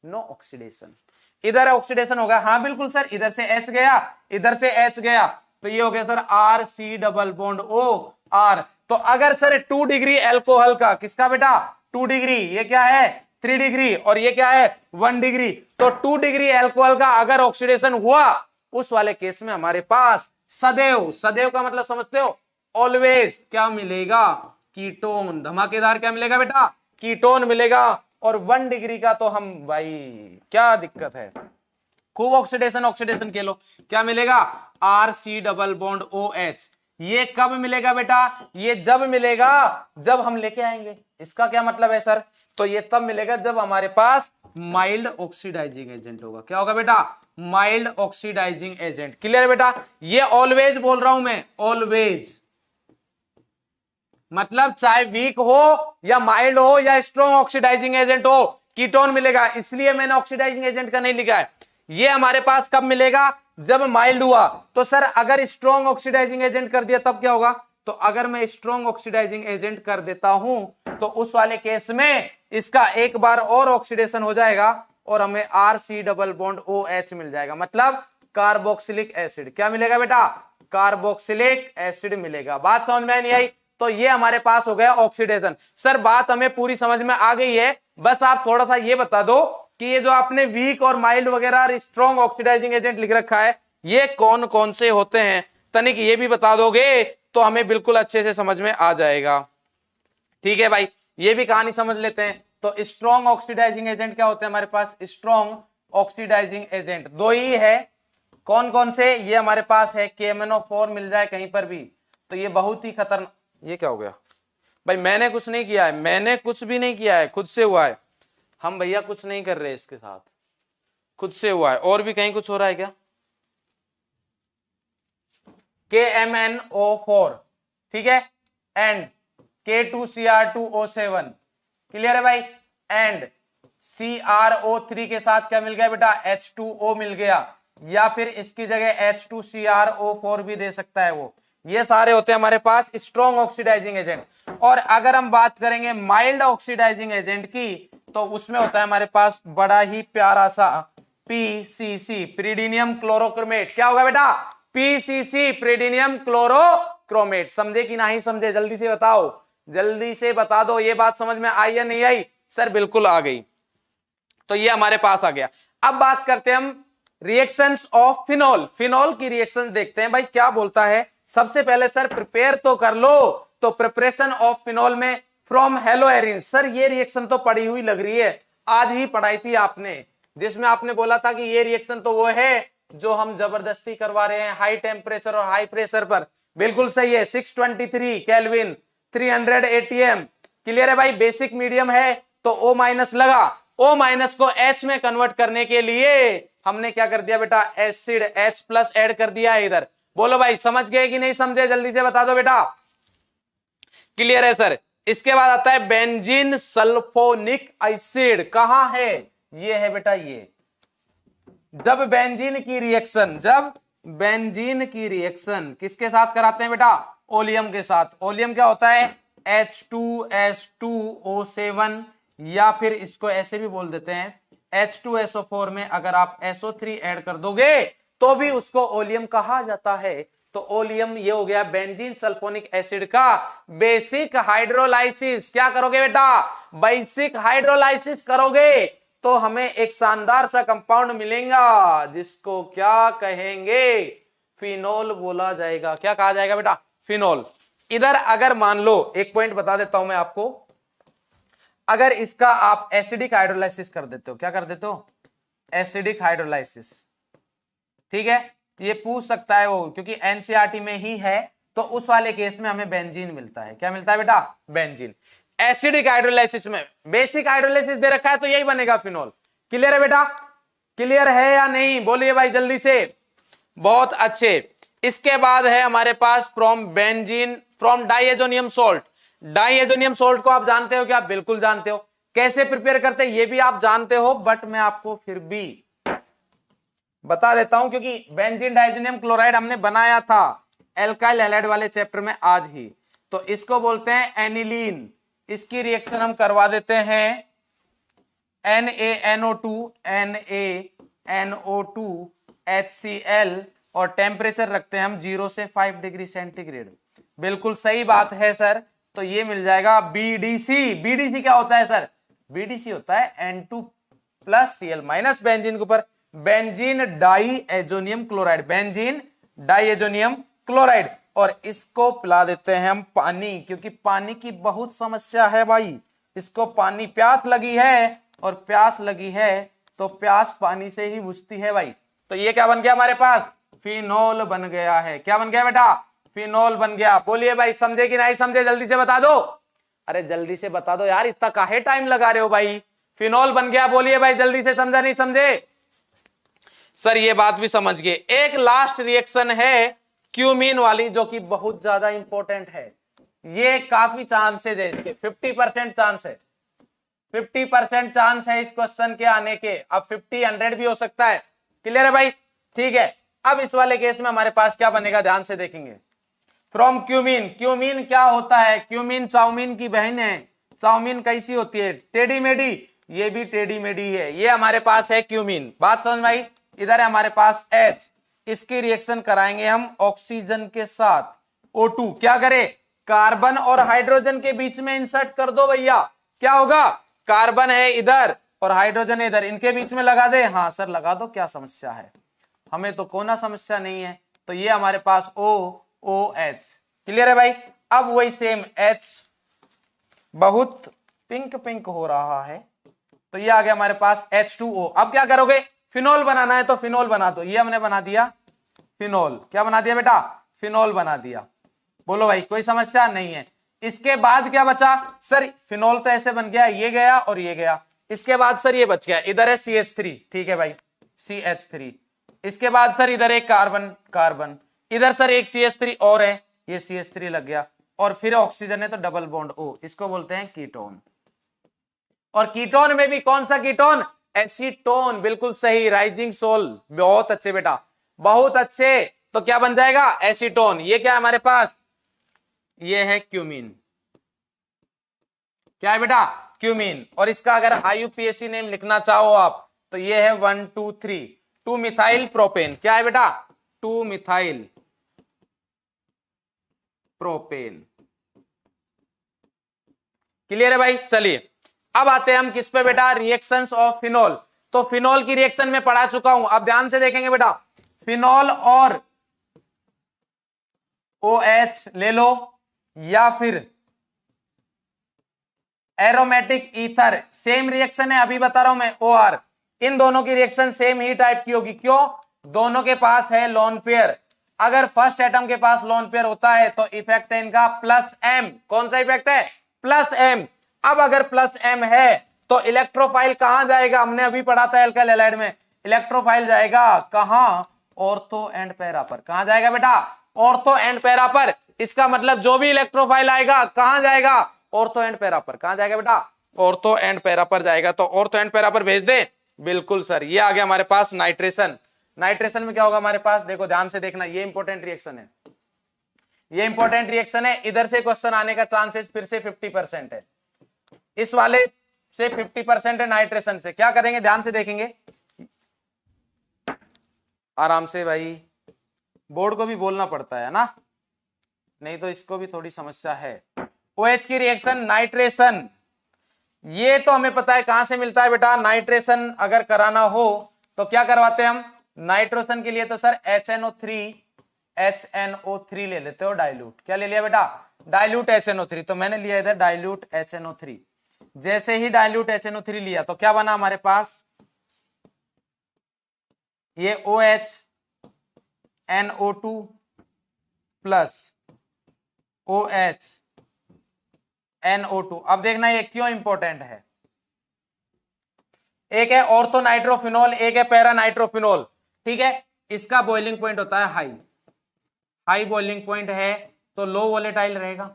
नो ऑक्सीडेशन। इधर ऑक्सीडेशन होगा। हाँ बिल्कुल सर, इधर से H गया, इधर से H गया, तो ये हो गया sir RC double bond O R। तो अगर सर 2 डिग्री एल्कोहल का, किसका बेटा? 2 डिग्री, ये क्या है? 3 डिग्री, और ये क्या है? 1 डिग्री। तो 2 डिग्री एल्कोहल का अगर ऑक्सीडेशन हुआ, उस वाले केस में हमारे पास सदैव, सदैव का मतलब समझते हो? ऑलवेज क्या मिलेगा? कीटोन। धमाकेदार क्या मिलेगा बेटा? कीटोन मिलेगा। और 1 डिग्री का तो हम भाई क्या दिक्कत है, खूब ऑक्सीडेशन ऑक्सीडेशन के लो। क्या मिलेगा? RC double bond OH। ये कब मिलेगा बेटा? ये जब मिलेगा जब हम लेके आएंगे। इसका क्या मतलब है सर? तो ये तब मिलेगा जब हमारे पास माइल्ड ऑक्सीडाइजिंग एजेंट होगा। क्या होगा बेटा? Mild oxidising agent. क्लियर है बेटा? ये ऑलवेज बोल रहा हूं मैं, ऑलवेज मतलब चाहे वीक हो या माइल्ड हो या स्ट्रॉन्ग ऑक्सीडाइजिंग एजेंट हो, कीटोन मिलेगा। इसलिए मैंने ऑक्सीडाइजिंग एजेंट का नहीं लिखा है। ये हमारे पास कब मिलेगा? जब माइल्ड हुआ। तो सर अगर स्ट्रॉन्ग ऑक्सीडाइजिंग एजेंट कर दिया तब क्या होगा? तो अगर मैं स्ट्रॉन्ग ऑक्सीडाइजिंग एजेंट कर देता हूं तो उस वाले केस में इसका एक बार और ऑक्सीडेशन हो जाएगा और हमें RC डबल बॉन्ड OH मिल जाएगा, मतलब कार्बोक्सिलिक एसिड। क्या मिलेगा बेटा? कार्बोक्सिलिक एसिड मिलेगा। बात समझ में नहीं आई? तो ये हमारे पास हो गया ऑक्सीडेशन। सर बात हमें पूरी समझ में आ गई है, बस आप थोड़ा सा ये बता दो कि ये जो आपने वीक और माइल्ड वगैरह स्ट्रॉन्ग ऑक्सीडाइजिंग एजेंट लिख रखा है, ये कौन कौन से होते हैं, तनिक ये भी बता दोगे तो हमें बिल्कुल अच्छे से समझ में आ जाएगा। ठीक है भाई, ये भी कहानी समझ लेते हैं। तो स्ट्रॉन्ग ऑक्सीडाइजिंग एजेंट क्या होते हैं हमारे पास? स्ट्रॉन्ग ऑक्सीडाइजिंग एजेंट दो ही है। कौन कौन से? ये हमारे पास है KMnO4 मिल जाए कहीं पर भी तो ये बहुत ही खतरनाक। ये क्या हो गया भाई? मैंने कुछ नहीं किया है, मैंने कुछ भी नहीं किया है, खुद से हुआ है। हम भैया कुछ नहीं कर रहे इसके साथ, खुद से हुआ है। और भी कहीं कुछ हो रहा है क्या? KMnO4 ठीक है, एंड K2Cr2O7 क्लियर है भाई, एंड CrO3 के साथ क्या मिल गया बेटा? H2O मिल गया, या फिर इसकी जगह H2CrO4 भी दे सकता है वो। ये सारे होते हैं हमारे पास स्ट्रॉन्ग ऑक्सीडाइजिंग एजेंट। और अगर हम बात करेंगे माइल्ड ऑक्सीडाइजिंग एजेंट की तो उसमें होता है हमारे पास बड़ा ही प्यारा सा PCC, प्रीडिनियम क्लोरोक्रोमेट। क्या होगा बेटा? PCC, pyridinium chlorochromate. समझे कि नहीं समझे? जल्दी से बताओ, जल्दी से बता दो। ये बात समझ में आई या नहीं आई? सर बिल्कुल आ गई। तो ये हमारे पास आ गया। अब बात करते हैं हम रिएक्शंस ऑफ फिनॉल। फिनॉल की रिएक्शंस देखते हैं भाई क्या बोलता है। सबसे पहले सर प्रिपेयर तो कर लो। तो प्रिपरेशन ऑफ फिनॉल में फ्रॉम हेलोएरिन। सर ये रिएक्शन तो पढ़ी हुई लग रही है, आज ही पढ़ाई थी आपने, जिसमें आपने बोला था कि ये रिएक्शन तो वो है जो हम जबरदस्ती करवा रहे हैं हाई टेम्परेचर और हाई प्रेशर पर। बिल्कुल सही है, 623 केल्विन 300 ATM। क्लियर है भाई? बेसिक मीडियम है तो O- लगा। O- को H में कन्वर्ट करने के लिए हमने क्या कर दिया बेटा, एसिड H प्लस ऐड कर दिया है इधर। बोलो भाई समझ गए कि नहीं समझे, जल्दी से बता दो बेटा। क्लियर है सर। इसके बाद आता है बेंजीन सल्फोनिक एसिड, कहां है, ये है बेटा ये। जब बेंजीन की रिएक्शन किसके साथ कराते हैं बेटा, ओलियम के साथ। ओलियम क्या होता है, H2S2O7, या फिर इसको ऐसे भी बोल देते हैं H2SO4 में अगर आप SO3 ऐड कर दोगे तो भी उसको ओलियम कहा जाता है। तो ओलियम ये हो गया बेंजीन सल्फोनिक एसिड का बेसिक हाइड्रोलाइसिस। क्या करोगे बेटा, बेसिक हाइड्रोलाइसिस करोगे तो हमें एक शानदार सा कंपाउंड मिलेगा जिसको क्या कहेंगे, फिनोल बोला जाएगा। क्या कहा जाएगा बेटा, फिनोल। इधर अगर मान लो, एक पॉइंट बता देता हूं मैं आपको, अगर इसका आप एसिडिक हाइड्रोलाइसिस कर देते हो, क्या कर देते हो, एसिडिक हाइड्रोलाइसिस, ठीक है, ये पूछ सकता है वो, क्योंकि एनसीईआरटी में ही है, तो उस वाले केस में हमें बेंजीन मिलता है। क्या मिलता है बेटा, बेंजीन। एसिडिक हाइड्रोलाइसिस में बेसिक हाइड्रोलाइसिस दे रखा है तो यही बनेगा फिनोल। क्लियर है बेटा, क्लियर है या नहीं, बोलिए भाई जल्दी से। बहुत अच्छे। इसके बाद है हमारे पास from diazonium salt. Diazonium salt को आप जानते हो क्या, बिल्कुल जानते हो। कैसे प्रिपेयर करते हैं ये भी आप जानते हो, बट मैं आपको फिर भी बता देता हूं, क्योंकि बेंजीन डाइएजोनियम क्लोराइड हमने बनाया था एल्काइल हैलाइड वाले चैप्टर में आज ही। तो इसको बोलते हैं एनिलीन। इसकी रिएक्शन हम करवा देते हैं NaNO2 HCl, और टेम्परेचर रखते हैं हम 0 से 5 डिग्री सेंटीग्रेड। बिल्कुल सही बात है सर। तो ये मिल जाएगा BDC। BDC क्या होता है सर, BDC होता है N2 plus Cl minus benzene के ऊपर benzene diazonium chloride, benzene diazonium chloride. और इसको पिला देते हैं हम पानी, क्योंकि पानी की बहुत समस्या है भाई। इसको पानी, प्यास लगी है, और प्यास लगी है तो प्यास पानी से ही बुझती है भाई। तो ये क्या बन गया हमारे पास, फिनोल बन गया है। क्या बन गया बेटा, फिनोल बन गया। बोलिए भाई समझे कि नहीं समझे, जल्दी से बता दो। अरे जल्दी से बता दो यार, इतना काहे टाइम लगा रहे हो भाई। फिनोल बन गया, बोलिए भाई जल्दी से, समझा नहीं समझे सर, ये बात भी समझ गए। एक लास्ट रिएक्शन है क्यूमीन वाली, जो कि बहुत ज्यादा इंपॉर्टेंट है। ये काफी चांसेस है इसके, 50% चांस है, 50% चांस है इस क्वेश्चन के आने के। अब 50-100 भी हो सकता है। क्लियर है भाई, ठीक है। अब इस वाले केस में हमारे पास क्या बनेगा, ध्यान से देखेंगे। From cumene. क्यूमीन क्या होता है, क्यूमीन चाउमीन की बहन है। चाउमीन कैसी होती है, टेढ़ी मेढ़ी, ये भी टेढ़ी मेढ़ी है। ये हमारे पास है क्यूमीन, बात समझ में आई। इधर है हमारे पास H, इसकी रिएक्शन कराएंगे हम ऑक्सीजन के साथ O2। क्या करें, कार्बन और हाइड्रोजन के बीच में इंसर्ट कर दो भैया। क्या होगा, कार्बन है इधर और हाइड्रोजन है इधर, इनके बीच में लगा दे। हाँ सर लगा दो, क्या समस्या है, हमें तो कोई समस्या नहीं है। तो ये हमारे पास OOH। क्लियर है भाई। अब वही सेम H, बहुत पिंक पिंक हो रहा है, तो ये आ गया हमारे पास H2O। अब क्या करोगे, फिनोल बनाना है तो फिनोल बना दो। ये हमने बना दिया फिनोल। क्या बना दिया बेटा, फिनोल बना दिया। बोलो भाई कोई समस्या नहीं है। इसके बाद क्या बचा सर, फिनोल तो ऐसे बन गया, ये गया और ये गया। इसके बाद सर ये बच गया, इधर है CH3, ठीक है भाई, CH3। इसके बाद सर इधर एक कार्बन, इधर सर एक CH3 और है, ये CH3 लग गया, और फिर ऑक्सीजन है तो डबल बॉन्ड O, इसको बोलते हैं कीटोन। और कीटोन में भी कौन सा कीटोन, एसीटोन। बिल्कुल सही, राइजिंग सोल, बहुत अच्छे बेटा, बहुत अच्छे। तो क्या बन जाएगा, एसीटोन। ये क्या है हमारे पास, ये है क्यूमीन। क्या है बेटा, क्यूमीन। और इसका अगर IUPAC नेम लिखना चाहो आप तो ये है 1 2 3 2 मिथाइल प्रोपेन। क्या है बेटा, 2 मिथाइल प्रोपेन। क्लियर है भाई। चलिए अब आते हैं हम किस पे बेटा, रिएक्शंस ऑफ फिनोल। तो फिनोल की रिएक्शन में पढ़ा चुका हूं, अब ध्यान से देखेंगे बेटा। फिनोल और OH ले लो, या फिर एरोमेटिक ईथर, सेम रिएक्शन है, अभी बता रहा हूं मैं, OR। इन दोनों की रिएक्शन सेम ही टाइप की होगी। क्यों, दोनों के पास है लोन पेयर। अगर फर्स्ट एटम के पास लोन पेयर होता है तो इफेक्ट है इनका +M। कौन सा इफेक्ट है, +M। अब अगर +M है तो इलेक्ट्रोफाइल कहां जाएगा, हमने अभी पढ़ा था एल्काइल हैलाइड में, इलेक्ट्रोफाइल जाएगा कहां, ऑर्थो एंड पैरा पर। कहां जाएगा बेटा, ऑर्थो एंड पैरा पर। इसका मतलब जो भी इलेक्ट्रोफाइल आएगा कहां जाएगा, ऑर्थो एंड पैरा पर। कहां जाएगा बेटा, ऑर्थो एंड पैरा पर जाएगा। तो ऑर्थो एंड पैरा पर भेज दे, बिल्कुल सर। ये आ गया हमारे पास नाइट्रेशन। नाइट्रेशन में क्या होगा हमारे पास, देखो ध्यान से देखना, ये इंपॉर्टेंट रिएक्शन है, ये इंपॉर्टेंट रिएक्शन है। इधर से क्वेश्चन आने का चांसेस फिर से 50% है, इस वाले से 50% है नाइट्रेशन से। क्या करेंगे, ध्यान से देखेंगे, आराम से भाई, बोर्ड को भी बोलना पड़ता है ना, नहीं तो इसको भी थोड़ी समस्या है। OH की रिएक्शन नाइट्रेशन, ये तो हमें पता है कहां से मिलता है बेटा। नाइट्रेशन अगर कराना हो तो क्या करवाते हैं हम, नाइट्रोजन के लिए तो सर HNO3 ले लेते हो डाइल्यूट। क्या ले लिया बेटा, डाइल्यूट HNO3। तो मैंने लिया इधर डाइल्यूट HNO3। जैसे ही डाइल्यूट HNO3 लिया तो क्या बना हमारे पास, ये OHNO2 प्लस OHNO2। अब देखना ये क्यों इंपॉर्टेंट है, एक है ऑर्थो नाइट्रोफिनॉल, एक है पैरा नाइट्रोफिनॉल, ठीक है। इसका बॉइलिंग पॉइंट होता है हाई, हाई बॉइलिंग पॉइंट है तो लो वोलेटाइल रहेगा,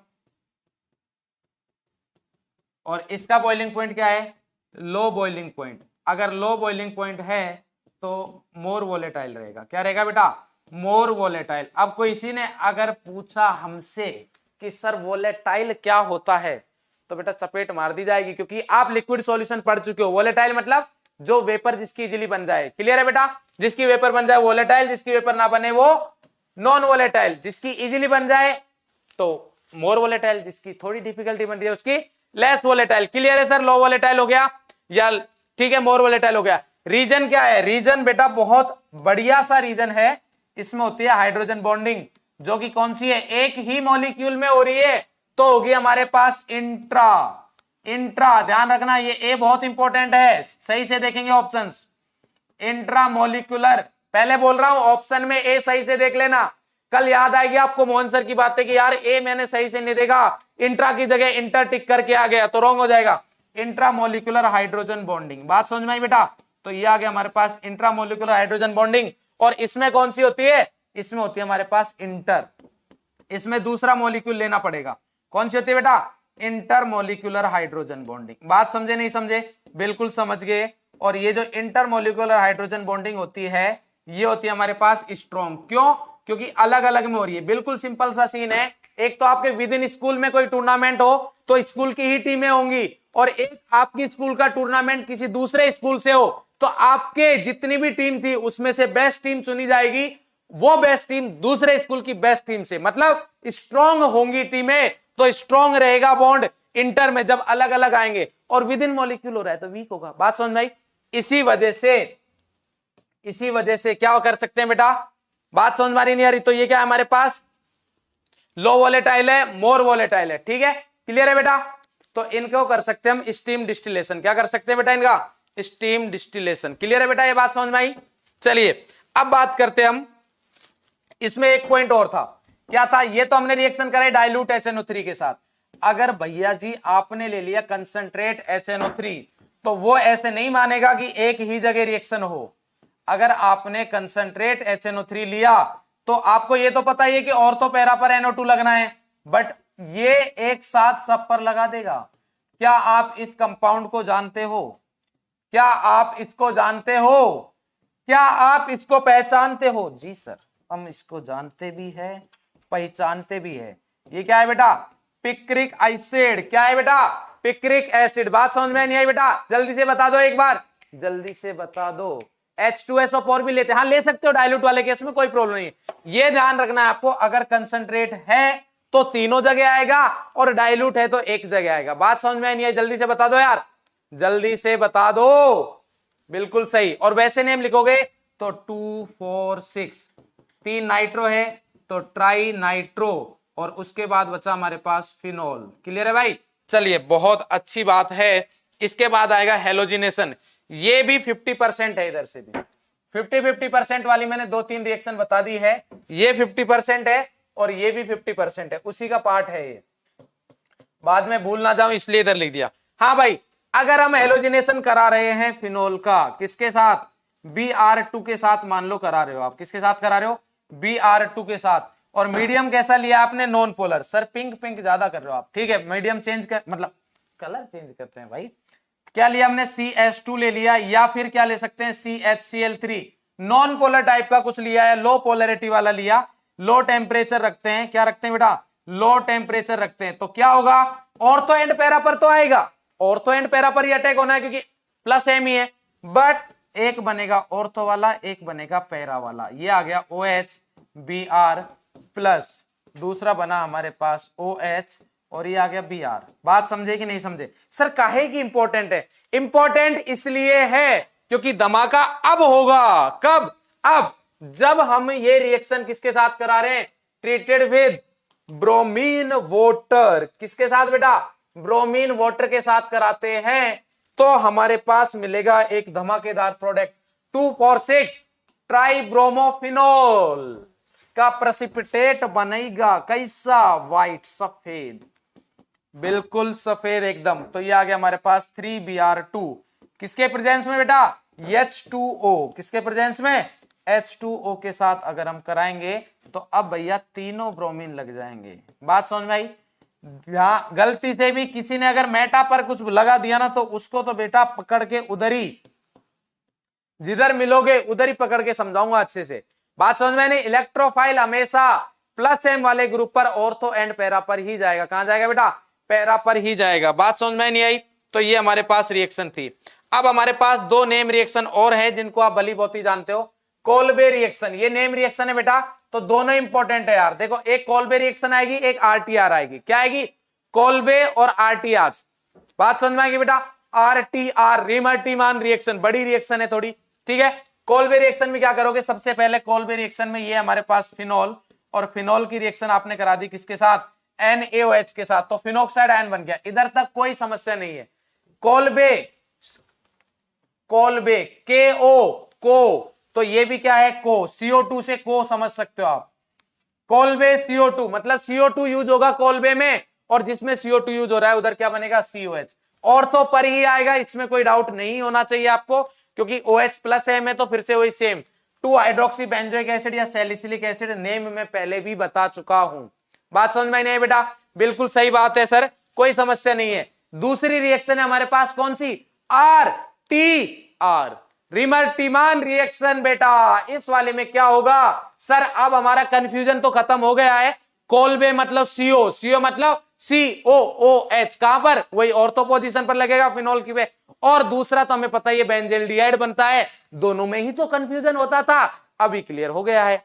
और इसका बॉइलिंग पॉइंट क्या है, लो बॉइलिंग पॉइंट। अगर लो बॉइलिंग पॉइंट है तो मोर वोलेटाइल रहेगा। क्या रहेगा बेटा, मोर वोलेटाइल। अब कोई इसी ने अगर पूछा हमसे कि सर वोलेटाइल क्या होता है, तो बेटा चपेट मार दी जाएगी, क्योंकि आप लिक्विड सॉल्यूशन पढ़ चुके हो। वोलेटाइल मतलब जो वेपर जिसकी इजीली बन जाए, क्लियर है बेटा, जिसकी वेपर बन जाए वोलेटाइल, जिसकी वेपर ना बने वो नॉन वोलेटाइल। जिसकी इजीली बन जाए तो मोर वोलेटाइल, जिसकी थोड़ी डिफिकल्टी बन रही है उसकी लेस वोलेटाइल। क्लियर है सर, लो वोलेटाइल हो गया या ठीक है, मोर वोलेटाइल हो गया। रीजन क्या है, रीजन बेटा बहुत बढ़िया सा रीजन है, इसमें होती है हाइड्रोजन बॉन्डिंग, जो कि कौन सी है, एक ही मॉलिक्यूल में हो रही है, तो होगी हमारे पास इंट्रा। इंट्रा ध्यान रखना, ये ए बहुत इंपॉर्टेंट है, सही से देखेंगे ऑप्शंस। इंट्रा मॉलिक्यूलर, पहले बोल रहा हूं ऑप्शन में ए सही से देख लेना, कल याद आएगी आपको मोहन सर की बातें कि यार ए मैंने सही से नहीं देखा, इंट्रा की जगह इंटर टिक करके आ गया, तो रॉन्ग हो जाएगा। इंट्रा मॉलिक्यूलर हाइड्रोजन बॉन्डिंग, बात समझ में आई बेटा। तो ये आ गया हमारे पास इंट्रा मॉलिक्यूलर हाइड्रोजन बॉन्डिंग। और इसमें कौन सी होती है, इसमें होती है हमारे पास इंटर, इसमें दूसरा मॉलिक्यूल लेना पड़ेगा। कौन सी होती है बेटा, इंटर मॉलिक्यूलर हाइड्रोजन बॉन्डिंग। बात समझे नहीं समझे, बिल्कुल समझ गए। और ये जो इंटर मॉलिक्यूलर हाइड्रोजन बॉन्डिंग होती है, ये होती है हमारे पास स्ट्रॉन्ग। क्यों, क्योंकि अलग अलग में हो रही है। बिल्कुल सिंपल सा सीन है, एक तो आपके विद इन स्कूल में कोई टूर्नामेंट हो तो स्कूल की ही टीमें होंगी, और एक आपकी स्कूल का टूर्नामेंट किसी दूसरे स्कूल से हो तो आपके जितनी भी टीम थी उसमें से बेस्ट टीम चुनी जाएगी, वो बेस्ट टीम दूसरे स्कूल की बेस्ट टीम से, मतलब स्ट्रॉन्ग होंगी टीमें तो स्ट्रॉन्ग रहेगा बॉन्ड। इंटर में जब अलग अलग आएंगे और विद इन मॉलिक्यूल हो रहा है तो वीक होगा। बात समझ में आई। इसी वजह से क्या कर सकते हैं बेटा, बात समझ में नहीं आ रही तो ये क्या है हमारे पास, लो वोलेटाइल है, मोर वोलेटाइल है, ठीक है, क्लियर है बेटा। तो इनको कर सकते हैं हम स्टीम डिस्टिलेशन। क्या कर सकते हैं बेटा, इनका स्टीम डिस्टिलेशन। क्लियर है बेटा, ये बात समझ में आई। चलिए अब बात करते हैं हम, इसमें एक पॉइंट और था, क्या था, ये तो हमने रिएक्शन कराई डाइल्यूट HNO3 के साथ। अगर भैया जी आपने ले लिया कंसंट्रेट HNO3 तो वो ऐसे नहीं मानेगा कि एक ही जगह रिएक्शन हो। अगर आपने कंसंट्रेट HNO3 लिया तो आपको ये तो पता ही है कि ऑर्थो पैरा पर NO2 लगना है, बट ये एक साथ सब पर लगा देगा। क्या आप इस कंपाउंड को जानते हो, क्या आप इसको जानते हो, क्या आप इसको पहचानते हो? जी सर, हम इसको जानते भी है पहचानते भी है। ये क्या है बेटा, पिक्रिक एसिड। क्या है बेटा, पिक्रिक एसिड। बात समझ में नहीं आई बेटा, जल्दी से बता दो एक बार, जल्दी से बता दो। H2SO4 भी लेते हैं, हाँ ले सकते हो डाइल्यूट वाले केस में, कोई प्रॉब्लम नहीं। ये ध्यान रखना है आपको, अगर कंसंट्रेट है तो तीनों जगह आएगा और डाइल्यूट है तो एक जगह आएगा। बात समझ में नहीं आई, जल्दी से बता दो यार, जल्दी से बता दो। बिल्कुल सही। और वैसे नेम लिखोगे तो 2 4 6, 3 नाइट्रो है तो ट्राई नाइट्रो, और उसके बाद बचा हमारे पास फिनोल। क्लियर है भाई, चलिए बहुत अच्छी बात है। इसके बाद आएगा हेलोजिनेशन, ये भी 50% है, इधर से भी 50-50% वाली मैंने 2-3 रिएक्शन बता दी है। ये 50% है और ये भी 50% है, उसी का पार्ट है ये, बाद में भूल ना जाऊं इसलिए इधर लिख दिया। हाँ भाई, अगर हम हेलोजिनेशन करा रहे हैं फिनोल का, किसके साथ, Br2 के साथ मान लो करा रहे हो आप, किसके साथ करा रहे हो, Br2 के साथ। और मीडियम कैसा लिया आपने, non polar. Sir pink pink ज्यादा कर रहे हो आप, ठीक है, मीडियम चेंज कर, मतलब कलर चेंज करते हैं भाई। क्या लिया हमने, CH2 ले लिया, या फिर क्या ले सकते हैं, CHCl3, नॉन पोलर टाइप का कुछ लिया है, लो पोलरिटी वाला लिया, लो टेम्परेचर रखते हैं, क्या रखते हैं बेटा, लो टेम्परेचर रखते हैं। तो क्या होगा, ऑर्थो एंड पैरा पर तो आएगा, ऑर्थो एंड पैरा पर ही अटैक होना है क्योंकि प्लस एम ही है, बट एक बनेगा ऑर्थो वाला, एक बनेगा पैरा वाला। ये आ गया OH Br प्लस, दूसरा बना हमारे पास OH और ये आ गया Br। बात समझे कि नहीं समझे। सर काहे की इंपॉर्टेंट है, इंपॉर्टेंट इसलिए है क्योंकि धमाका अब होगा, कब, अब जब हम ये रिएक्शन किसके साथ करा रहे हैं, ट्रीटेड विद ब्रोमीन वाटर। किसके साथ बेटा, ब्रोमीन वाटर के साथ कराते हैं, तो हमारे पास मिलेगा एक धमाकेदार प्रोडक्ट 2,4,6 ट्राइब्रोमोफिनॉल का प्रेसिपिटेट बनेगा, कैसा, व्हाइट, सफेद, बिल्कुल सफेद एकदम। तो ये आ गया हमारे पास 3Br2 किसके प्रेजेंस में बेटा, H2O, किसके प्रेजेंस में, H2O के साथ अगर हम कराएंगे तो अब भैया तीनों ब्रोमीन लग जाएंगे। बात समझ में आई। गलती से भी किसी ने अगर मेटा पर कुछ लगा दिया ना तो उसको तो बेटा पकड़ के उधर ही, जिधर मिलोगे उधर ही पकड़ के समझाऊंगा अच्छे से। बात समझ में नहीं। इलेक्ट्रोफाइल हमेशा प्लस एम वाले ग्रुप पर ऑर्थो एंड पैरा पर ही जाएगा। कहां जाएगा बेटा, पैरा पर ही जाएगा। बात समझ में नहीं आई। तो ये हमारे पास रिएक्शन थी। अब हमारे पास दो नेम रिएक्शन और है जिनको आप भली बहुत ही जानते हो। कोल्बे रिएक्शन, ये नेम रिएक्शन है बेटा, तो दोनों इंपॉर्टेंट है यार। देखो एक कोल्बे रिएक्शन आएगी, एक आरटीआर आएगी। क्या आएगी, कोल्बे और आरटीआर। बात समझ में आएगी बेटा। आरटीआर रिमर्टीमान रिएक्शन, बड़ी रिएक्शन है थोड़ी, ठीक है। कोल्बे रिएक्शन में क्या करोगे, सबसे पहले कोल्बे रिएक्शन में ये हमारे पास फिनॉल, और फिनॉल की रिएक्शन आपने करा दी किसके साथ, NaOH के साथ, तो फिनोक्साइड आयन बन गया। इधर तक कोई समस्या नहीं है। कोल्बे, कोल्बे KO को, तो ये भी क्या है, को, CO2 से को समझ सकते हो आप। कोल्बे CO2 मतलब CO2 यूज होगा कोल्बे में, और जिसमें CO2 यूज हो रहा है उधर क्या बनेगा, COH। ऑर्थो पर ही आएगा, इसमें कोई डाउट नहीं होना चाहिए आपको, क्योंकि OH प्लस है में तो फिर से वही सेम 2 हाइड्रोक्सी बेंजोइक एसिड या सैलिसिलिक एसिड, नेम में पहले भी बता चुका हूं। बात समझ में नहीं है बेटा, बिल्कुल सही बात है सर, कोई समस्या नहीं है। दूसरी रिएक्शन है हमारे पास कौन सी, RTR, रिमर्टीमान रिएक्शन बेटा। इस वाले में क्या होगा सर, अब हमारा कंफ्यूजन तो खत्म हो गया है। कोल्बे मतलब CO, CO मतलब COOH, कहां पर, वही ऑर्थो पोजीशन पर लगेगा फिनॉल की पे। और दूसरा तो हमें पता है ये बेंजेल्डिहाइड बनता है। दोनों में ही तो कंफ्यूजन होता था, अभी क्लियर हो गया है।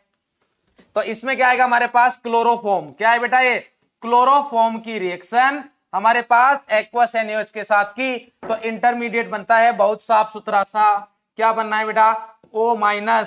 तो इसमें क्या आएगा हमारे पास, क्लोरोफॉर्म। क्या है बेटा, ये क्लोरोफॉर्म की रिएक्शन हमारे पास एक्वस NaOH के साथ की, तो इंटरमीडिएट बनता है बहुत साफ सुथरा सा। क्या बनना है बेटा, O- Na,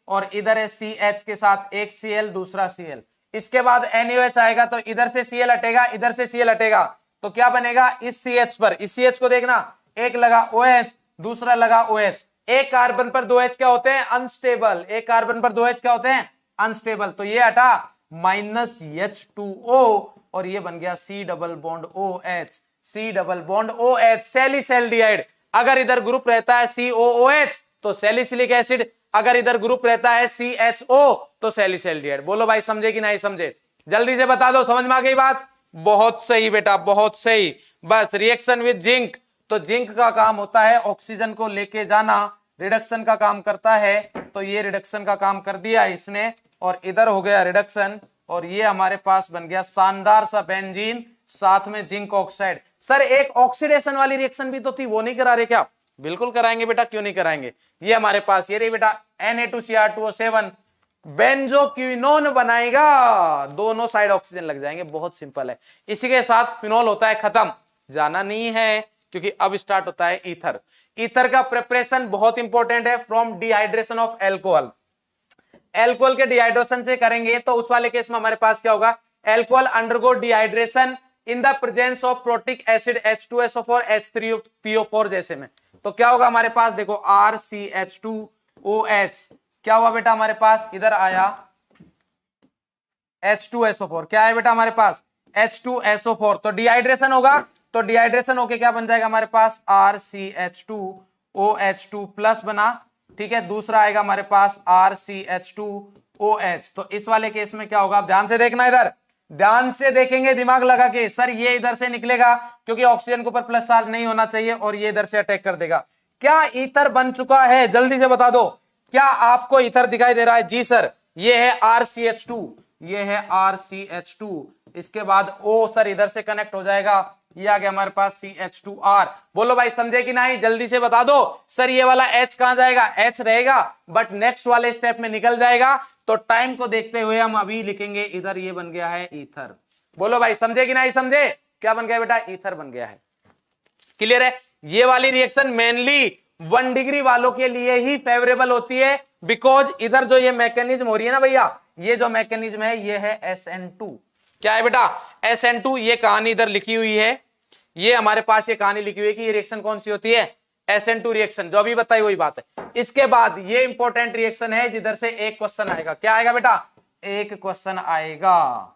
और इधर है CH के साथ एक Cl दूसरा Cl। इसके बाद NaOH आएगा तो इधर से Cl हटेगा, इधर से Cl हटेगा, तो क्या बनेगा, इस CH पर, इस CH को देखना, एक लगा OH दूसरा लगा OH। एक कार्बन पर 2 H क्या होते हैं, अनस्टेबल। एक कार्बन पर 2 H क्या होते हैं, अनस्टेबल। तो ये हटा -H2O, और ये बन गया C double bond OH, C double bond OH, सैलिसैल्डिहाइड। अगर इधर ग्रुप रहता है COOH तो सैलिसिलिक एसिड, अगर इधर ग्रुप रहता है CHO तो सैलिसैल्डिहाइड। बोलो भाई समझे कि नहीं समझे, जल्दी से बता दो, समझ में आ गई बात। बहुत सही बेटा, बहुत सही। बस रिएक्शन विद जिंक, तो जिंक का काम होता है ऑक्सीजन को लेके जाना, रिडक्शन का काम करता है। तो ये रिडक्शन का काम कर दिया इसने, और इधर हो गया रिडक्शन, और ये हमारे पास बन गया शानदार सा बेंजीन, साथ में जिंक ऑक्साइड। सर एक ऑक्सीडेशन वाली रिएक्शन भी तो थी, वो नहीं करा रहे क्या, बिल्कुल कराएंगे बेटा, क्यों नहीं कराएंगे। ये हमारे पास ये रही बेटा, Na2Cr2O7 बेंजोक्विनोन बनाएगा, दोनों साइड ऑक्सीजन लग जाएंगे, बहुत सिंपल है। इसी के साथ फिनॉल होता है खत्म, जाना नहीं है, क्योंकि अब स्टार्ट होता है ईथर। ईथर का प्रिपरेशन बहुत इंपॉर्टेंट है, from dehydration of alcohol. Alcohol के डिहाइड्रेशन से करेंगे तो उस वाले केस में हमारे पास क्या होगा, alcohol undergo dehydration in the presence of protic acid H2SO4 H3PO4 जैसे में। तो क्या होगा हमारे पास, देखो RCH2OH, क्या हुआ बेटा हमारे पास, इधर आया H2SO4, क्या है बेटा हमारे पास H2SO4, तो डिहाइड्रेशन होगा, तो डिहाइड्रेशन होके क्या बन जाएगा हमारे पास RCH2 OH2 प्लस बना, ठीक है। दूसरा आएगा हमारे पास RCH2OH। तो इस वाले केस में क्या होगा, ध्यान से देखना, इधर ध्यान से देखेंगे दिमाग लगा के। सर ये इधर से निकलेगा क्योंकि ऑक्सीजन के ऊपर प्लस चार्ज नहीं होना चाहिए, और ये इधर से अटैक कर देगा। क्या ईथर बन चुका है, जल्दी से बता दो, क्या आपको ईथर दिखाई दे रहा है? जी सर, ये है RCH2, ये है RCH2। इसके बाद O सर इधर से कनेक्ट हो जाएगा, ये आ गया हमारे पास CH2R। बोलो भाई समझे कि नहीं, जल्दी से बता दो। सर ये वाला H कहां जाएगा, H रहेगा बट नेक्स्ट वाले स्टेप में निकल जाएगा। तो टाइम को देखते हुए हम अभी लिखेंगे, इधर ये बन गया है ईथर। बोलो भाई समझे कि नहीं समझे, क्या बन गया बेटा, ईथर बन गया है। क्लियर है? ये वाली रिएक्शन मेनली 1 डिग्री वालों के लिए ही फेवरेबल होती है, बिकॉज इधर जो ये मैकेनिज्म हो रही है ना भैया, ये जो मैकेनिज्म है ये है SN2। क्या है बेटा, SN2। ये कहानी इधर लिखी हुई है, ये हमारे पास ये कहानी लिखी हुई है कि ये रिएक्शन कौन सी होती है, SN2 रिएक्शन, जो अभी बताई वही बात है। इसके बाद ये इंपॉर्टेंट रिएक्शन है जिधर से एक क्वेश्चन आएगा। क्या आएगा बेटा, एक क्वेश्चन आएगा।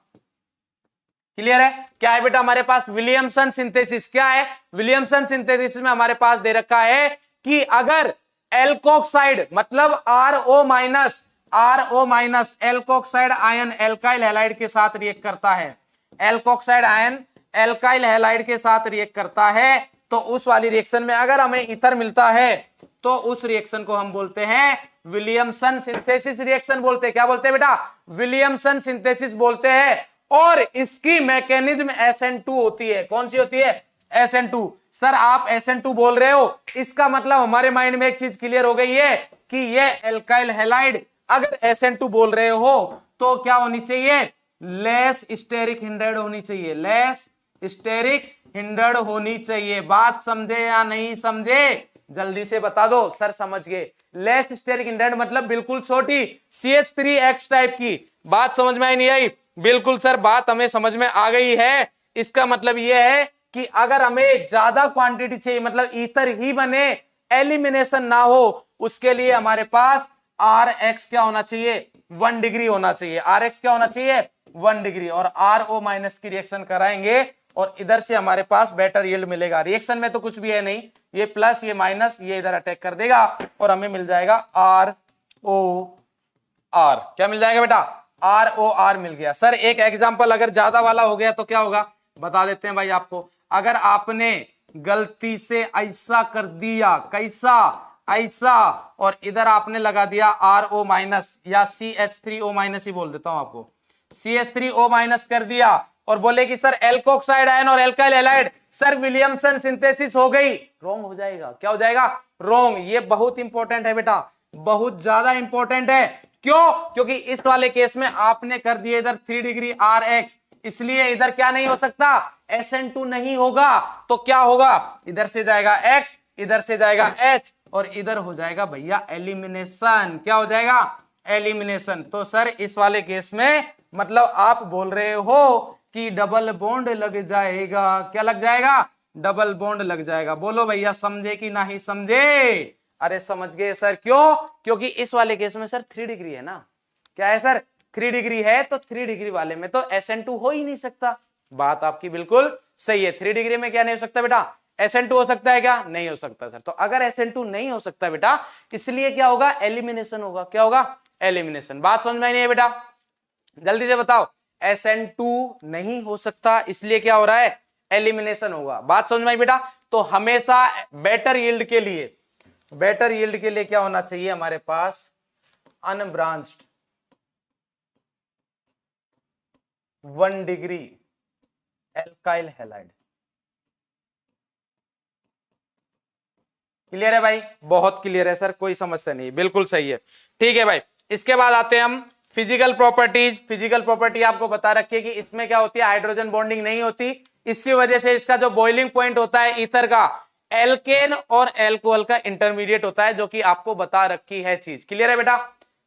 क्लियर है? क्या है बेटा हमारे पास, विलियमसन सिंथेसिस। क्या है, विलियमसन सिंथेसिस में हमारे पास दे रखा है कि अगर एल्कोक्साइड मतलब RO minus alkoxide ion alkyl halide के साथ रिएक्ट करता है, एल्कोक्साइड आयन एल्काइल हैलाइड के साथ रिएक्ट करता है, तो उस वाली रिएक्शन में अगर हमें ईथर मिलता है तो उस रिएक्शन को हम बोलते हैं विलियमसन सिंथेसिस रिएक्शन बोलते हैं। क्या बोलते हैं बेटा, विलियमसन सिंथेसिस बोलते हैं। और इसकी मैकेनिज्म SN2 होती है। कौन सी होती है, SN2। सर आप SN2 बोल रहे हो, इसका मतलब हमारे माइंड में एक चीज क्लियर हो गई है कि ये एल्काइल हैलाइड, अगर SN2 बोल रहे हो तो क्या होनी चाहिए, लेस स्टेरिक हिंड्रेड होनी चाहिए, लेस स्टेरिक हिंड्रेड होनी चाहिए। बात समझे या नहीं समझे, जल्दी से बता दो। सर समझ गए, लेस स्टेरिक हिंड्रेड मतलब बिल्कुल छोटी CH3X टाइप की। बात समझ में आई नहीं आई? बिल्कुल सर, बात हमें समझ में आ गई है। इसका मतलब यह है कि अगर हमें ज्यादा क्वांटिटी चाहिए, मतलब ईथर ही बने, एलिमिनेशन ना हो, उसके लिए हमारे पास RX क्या होना चाहिए, 1 डिग्री होना चाहिए। RX क्या होना चाहिए, 1 डिग्री। और RO माइनस की रिएक्शन कराएंगे और इधर से हमारे पास बेटर यील्ड मिलेगा। रिएक्शन में तो कुछ भी है नहीं, ये प्लस ये माइनस ये इधर अटैक कर देगा और हमें मिल जाएगा ROR। क्या मिल जाएगा बेटा, ROR मिल गया। सर एक एग्जांपल अगर ज्यादा वाला हो गया तो क्या होगा, बता देते हैं भाई आपको। अगर आपने गलती से ऐसा कर दिया, कैसा, ऐसा, और इधर आपने लगा दिया RO माइनस या CH3O माइनस ही बोल देता हूं आपको, CH3O माइनस कर दिया और बोले कि सर एल्कोक्साइड आयन और alkyl halide, sir Williamson synthesis हो गई, रॉन्ग हो जाएगा। क्या हो जाएगा, रॉन्ग। ये बहुत इंपॉर्टेंट है बेटा, बहुत ज्यादा इंपॉर्टेंट है। क्यों, क्योंकि इस वाले केस में आपने कर दिया इधर 3 डिग्री RX, इसलिए इधर क्या नहीं हो सकता, SN2 नहीं होगा। तो क्या होगा, इधर से जाएगा X, इधर से जाएगा H, और इधर हो जाएगा भैया एलिमिनेशन। क्या हो जाएगा, एलिमिनेशन। तो सर इस वाले केस में मतलब आप बोल रहे हो कि डबल बॉन्ड लग जाएगा। क्या लग जाएगा, डबल बॉन्ड लग जाएगा। बोलो भैया समझे कि नहीं समझे? अरे समझ गए सर। क्यों, क्योंकि इस वाले केस में सर 3 डिग्री है ना। क्या है सर, 3 डिग्री है, तो 3 डिग्री वाले में तो SN2 हो ही नहीं सकता। बात आपकी बिल्कुल सही है। 3 डिग्री में क्या नहीं हो सकता बेटा, SN2 हो सकता है क्या, नहीं हो सकता सर। तो अगर SN2 नहीं हो सकता बेटा, इसलिए क्या होगा, एलिमिनेशन होगा। क्या होगा, एलिमिनेशन। बात समझ में नहीं है बेटा, जल्दी से बताओ। SN2 नहीं हो सकता, इसलिए क्या हो रहा है, एलिमिनेशन होगा। बात समझ में आई बेटा। तो हमेशा बेटर यील्ड के लिए, बेटर यील्ड के लिए क्या होना चाहिए हमारे पास, unbranched 1 degree alkyl halide. Clear है भाई, बहुत क्लियर है सर, कोई समस्या नहीं, बिल्कुल सही है। ठीक है भाई, इसके बाद आते हैं हम फिजिकल प्रॉपर्टीज। फिजिकल प्रॉपर्टी आपको बता रखी है कि इसमें क्या होती है, हाइड्रोजन बॉन्डिंग नहीं होती। इसकी वजह से इसका जो बॉइलिंग पॉइंट होता है ईथर का, एल्केन और एल्कोहल का इंटरमीडिएट होता है, जो कि आपको बता रखी है चीज। क्लियर है बेटा।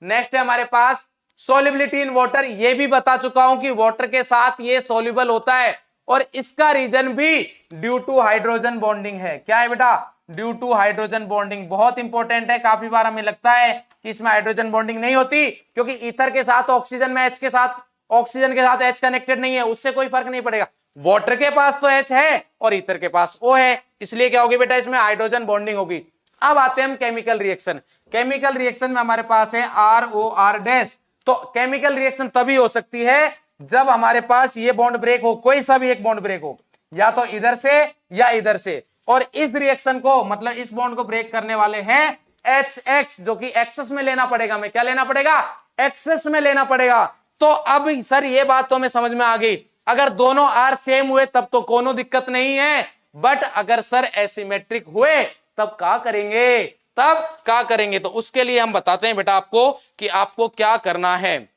नेक्स्ट है हमारे पास सोल्युबिलिटी इन वाटर। ये भी बता चुका हूं कि वाटर के साथ ये सोल्यूबल होता है, और इसका रीजन भी ड्यू टू हाइड्रोजन बॉन्डिंग है। क्या है बेटा, ड्यू टू हाइड्रोजन बॉन्डिंग। बहुत इंपॉर्टेंट है, काफी बार हमें लगता है कि इसमें हाइड्रोजन बॉन्डिंग नहीं होती, क्योंकि ईथर के साथ ऑक्सीजन में H के साथ, ऑक्सीजन के साथ H कनेक्टेड नहीं है, उससे कोई फर्क नहीं पड़ेगा। वाटर के पास तो H है और ईथर के पास O है, इसलिए क्या होगी बेटा, इसमें हाइड्रोजन बॉन्डिंग होगी। अब आते हैं हम केमिकल रिएक्शन। केमिकल रिएक्शन में हमारे पास है ROR डैश। तो केमिकल रिएक्शन तभी हो सकती है जब हमारे पास ये बॉन्ड ब्रेक हो, कोई सा भी एक बॉन्ड ब्रेक हो, या तो इधर से या इधर से। और इस रिएक्शन को मतलब इस बॉन्ड को ब्रेक करने वाले हैं HX, जो कि एक्सेस में लेना पड़ेगा। हमें क्या लेना पड़ेगा? एक्सेस में लेना पड़ेगा। तो अब सर ये बात तो हमें समझ में आ गई, अगर दोनों R सेम हुए तब तो कोनो दिक्कत नहीं है, बट अगर सर एसिमेट्रिक हुए तब क्या करेंगे? तब क्या करेंगे? तो उसके लिए हम बताते हैं बेटा आपको कि आपको क्या करना है,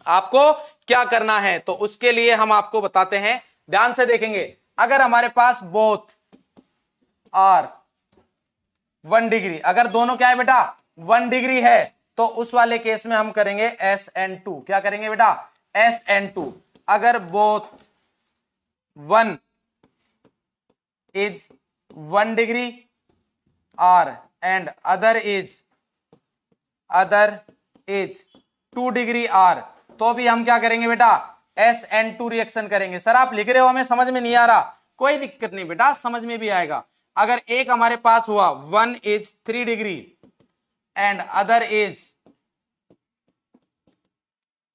आपको क्या करना है। तो उसके लिए हम आपको बताते हैं, ध्यान से देखेंगे। अगर हमारे पास बोथ आर 1 डिग्री, अगर दोनों क्या है बेटा 1 डिग्री है, तो उस वाले केस में हम करेंगे SN2। क्या करेंगे बेटा? SN2। अगर both 1 is 1 degree R and other is 2 degree R, तो भी हम क्या करेंगे बेटा? SN2 रिएक्शन करेंगे। सर आप लिख रहे हो, हमें समझ में नहीं आ रहा, कोई दिक्कत नहीं बेटा, समझ में भी आएगा। अगर एक हमारे पास हुआ 1 is 3 degree and other is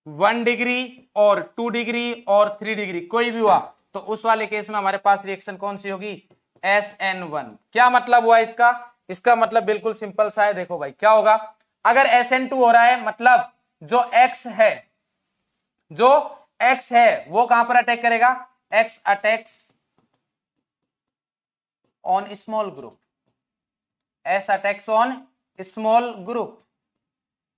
1 degree और 2 डिग्री और 3 डिग्री, कोई भी हुआ, तो उस वाले केस में हमारे पास रिएक्शन कौन सी होगी? SN1। क्या मतलब हुआ इसका? इसका मतलब बिल्कुल सिंपल सा है, देखो भाई क्या होगा। अगर SN2 हो रहा है मतलब जो X है वो कहां पर अटैक करेगा? X attacks on small group, S attacks on small group,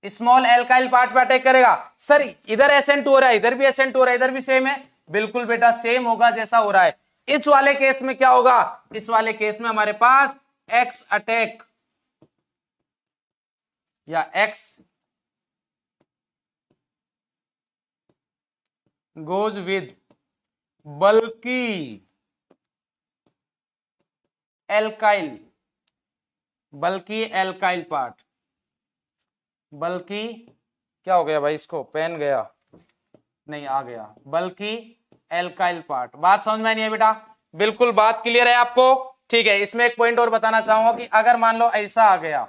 small alkyl part पे अटैक करेगा। सर इधर SN2 हो रहा है, इधर भी SN2 हो रहा है, इधर भी सेम है, बिल्कुल बेटा सेम होगा जैसा हो रहा है। इस वाले केस में क्या होगा? इस वाले केस में हमारे पास X अटैक या X goes with bulky alkyl part. बल्कि क्या हो गया भाई, इसको पेन गया नहीं, आ गया, बल्कि एल्काइल पार्ट। बात समझ में नहीं है बेटा? बिल्कुल बात क्लियर है आपको? ठीक है। इसमें एक पॉइंट और बताना चाहूंगा कि अगर मान लो ऐसा आ गया,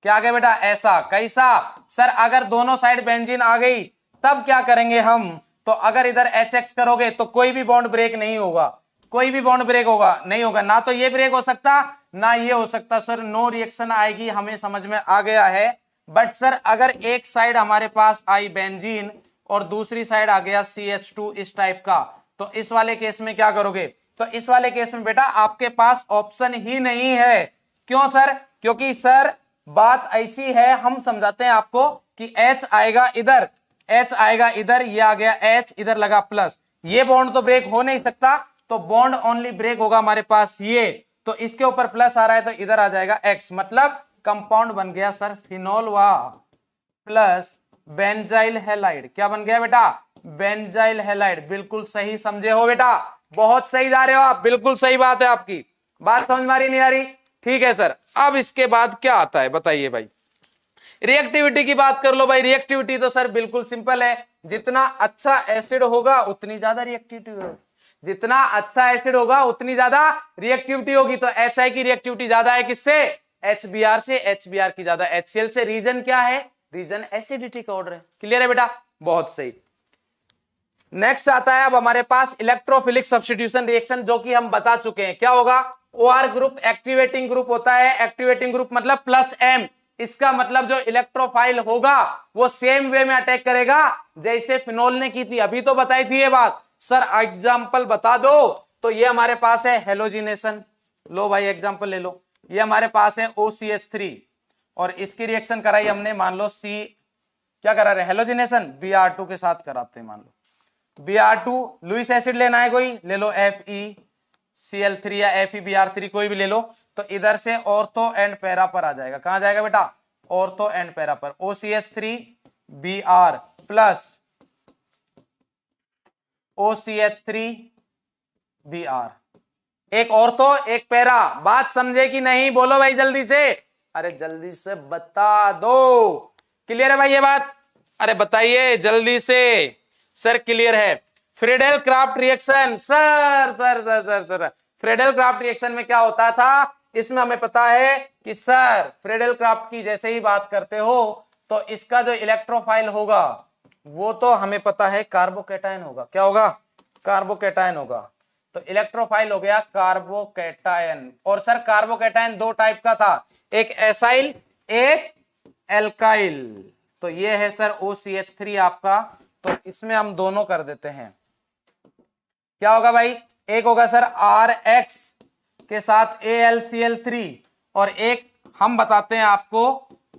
क्या आ गया बेटा? ऐसा। कैसा? सर अगर दोनों साइड बेंजीन आ गई तब क्या करेंगे हम? तो अगर इधर HX करोगे तो कोई भी बॉन्ड ब्रेक नहीं होगा, कोई भी बॉन्ड ब्रेक नहीं होगा, ना तो ये ब्रेक हो सकता ना ये हो सकता। सर नो रिएक्शन आएगी, हमें समझ में आ गया है। बट सर अगर एक साइड हमारे पास आई बेंजीन और दूसरी साइड आ गया CH2 इस टाइप का, तो इस वाले केस में क्या करोगे? तो इस वाले केस में बेटा आपके पास ऑप्शन ही नहीं है। क्यों सर? क्योंकि सर बात ऐसी है, हम समझाते हैं आपको कि H आएगा इधर, H आएगा इधर, ये आ गया H, इधर लगा प्लस, ये बॉन्ड तो ब्रेक हो नहीं सकता, तो बॉन्ड ओनली ब्रेक होगा हमारे पास ये, तो इसके ऊपर प्लस आ रहा है तो इधर आ जाएगा X, मतलब कंपाउंड बन गया सर फिनोल वा प्लस बेंजाइल हैलाइड। क्या बन गया बेटा? Benzyl halide. बिल्कुल सही समझे हो बेटा, बहुत सही जा रहे हो आप, बिल्कुल सही बात है आपकी। बात समझ में आ रही नहीं आ रही? ठीक है सर। अब इसके बाद क्या आता है बताइए भाई? रिएक्टिविटी की बात कर लो भाई। रिएक्टिविटी तो सर बिल्कुल सिंपल है, जितना अच्छा एसिड होगा उतनी ज्यादा रिएक्टिविटी होगी, जितना अच्छा एसिड होगा उतनी ज्यादा रिएक्टिविटी होगी। तो HI की रिएक्टिविटी ज्यादा है किससे? HBr से। HBr की ज्यादा HCl से। रीजन क्या है? रीजन एसिडिटी का ऑर्डर है। क्लियर है बेटा? बहुत सही। नेक्स्ट आता है अब हमारे पास इलेक्ट्रोफिलिक सब्स्टिट्यूशन रिएक्शन, जो कि हम बता चुके हैं। क्या होगा? OR ग्रुप एक्टिवेटिंग ग्रुप होता है। एक्टिवेटिंग ग्रुप मतलब +M, इसका मतलब जो इलेक्ट्रोफाइल होगा वो सेम वे में अटैक करेगा जैसे फिनोल ने की थी। अभी तो बताई थी ये बात। सर एग्जांपल बता दो। तो ये हमारे पास है हेलोजिनेशन, लो भाई एग्जांपल ले लो। ये हमारे पास है OCH3 और इसकी रिएक्शन कराई हमने, मान लो C क्या करा रहे? हेलोजिनेशन Br2 के साथ कराते हैं। मान लो Br2, लुइस एसिड लेना है कोई, ले लो FeCl3 या FeBr3 कोई भी ले लो। तो इधर से ऑर्थो एंड पैरा पर आ जाएगा। कहां जाएगा बेटा? ऑर्थो एंड पैरा पर। OCH3 Br plus OCH3 Br, एक ऑर्थो एक पैरा। बात समझे कि नहीं? बोलो भाई जल्दी से, अरे जल्दी से बता दो। क्लियर है भाई ये बात? अरे बताइए जल्दी से। सर क्लियर है। Friedel craft reaction, sir sir sir sir sir Friedel craft reaction में क्या होता था? इसमें हमें पता है कि सर फ्रेडल क्राफ्ट की जैसे ही बात करते हो तो इसका जो इलेक्ट्रोफाइल होगा वो तो हमें पता है कार्बोकैटायन होगा। क्या होगा? कार्बोकैटायन होगा। तो इलेक्ट्रोफाइल हो गया कार्बोकैटायन। और सर कार्बोकैटायन दो टाइप का था, एक एसाइल एक एल्काइल। तो ये है सर OCH3 आपका। तो इसमें हम दोनों कर देते हैं। क्या होगा भाई? एक होगा सर RX के साथ AlCl3 और एक हम बताते हैं आपको,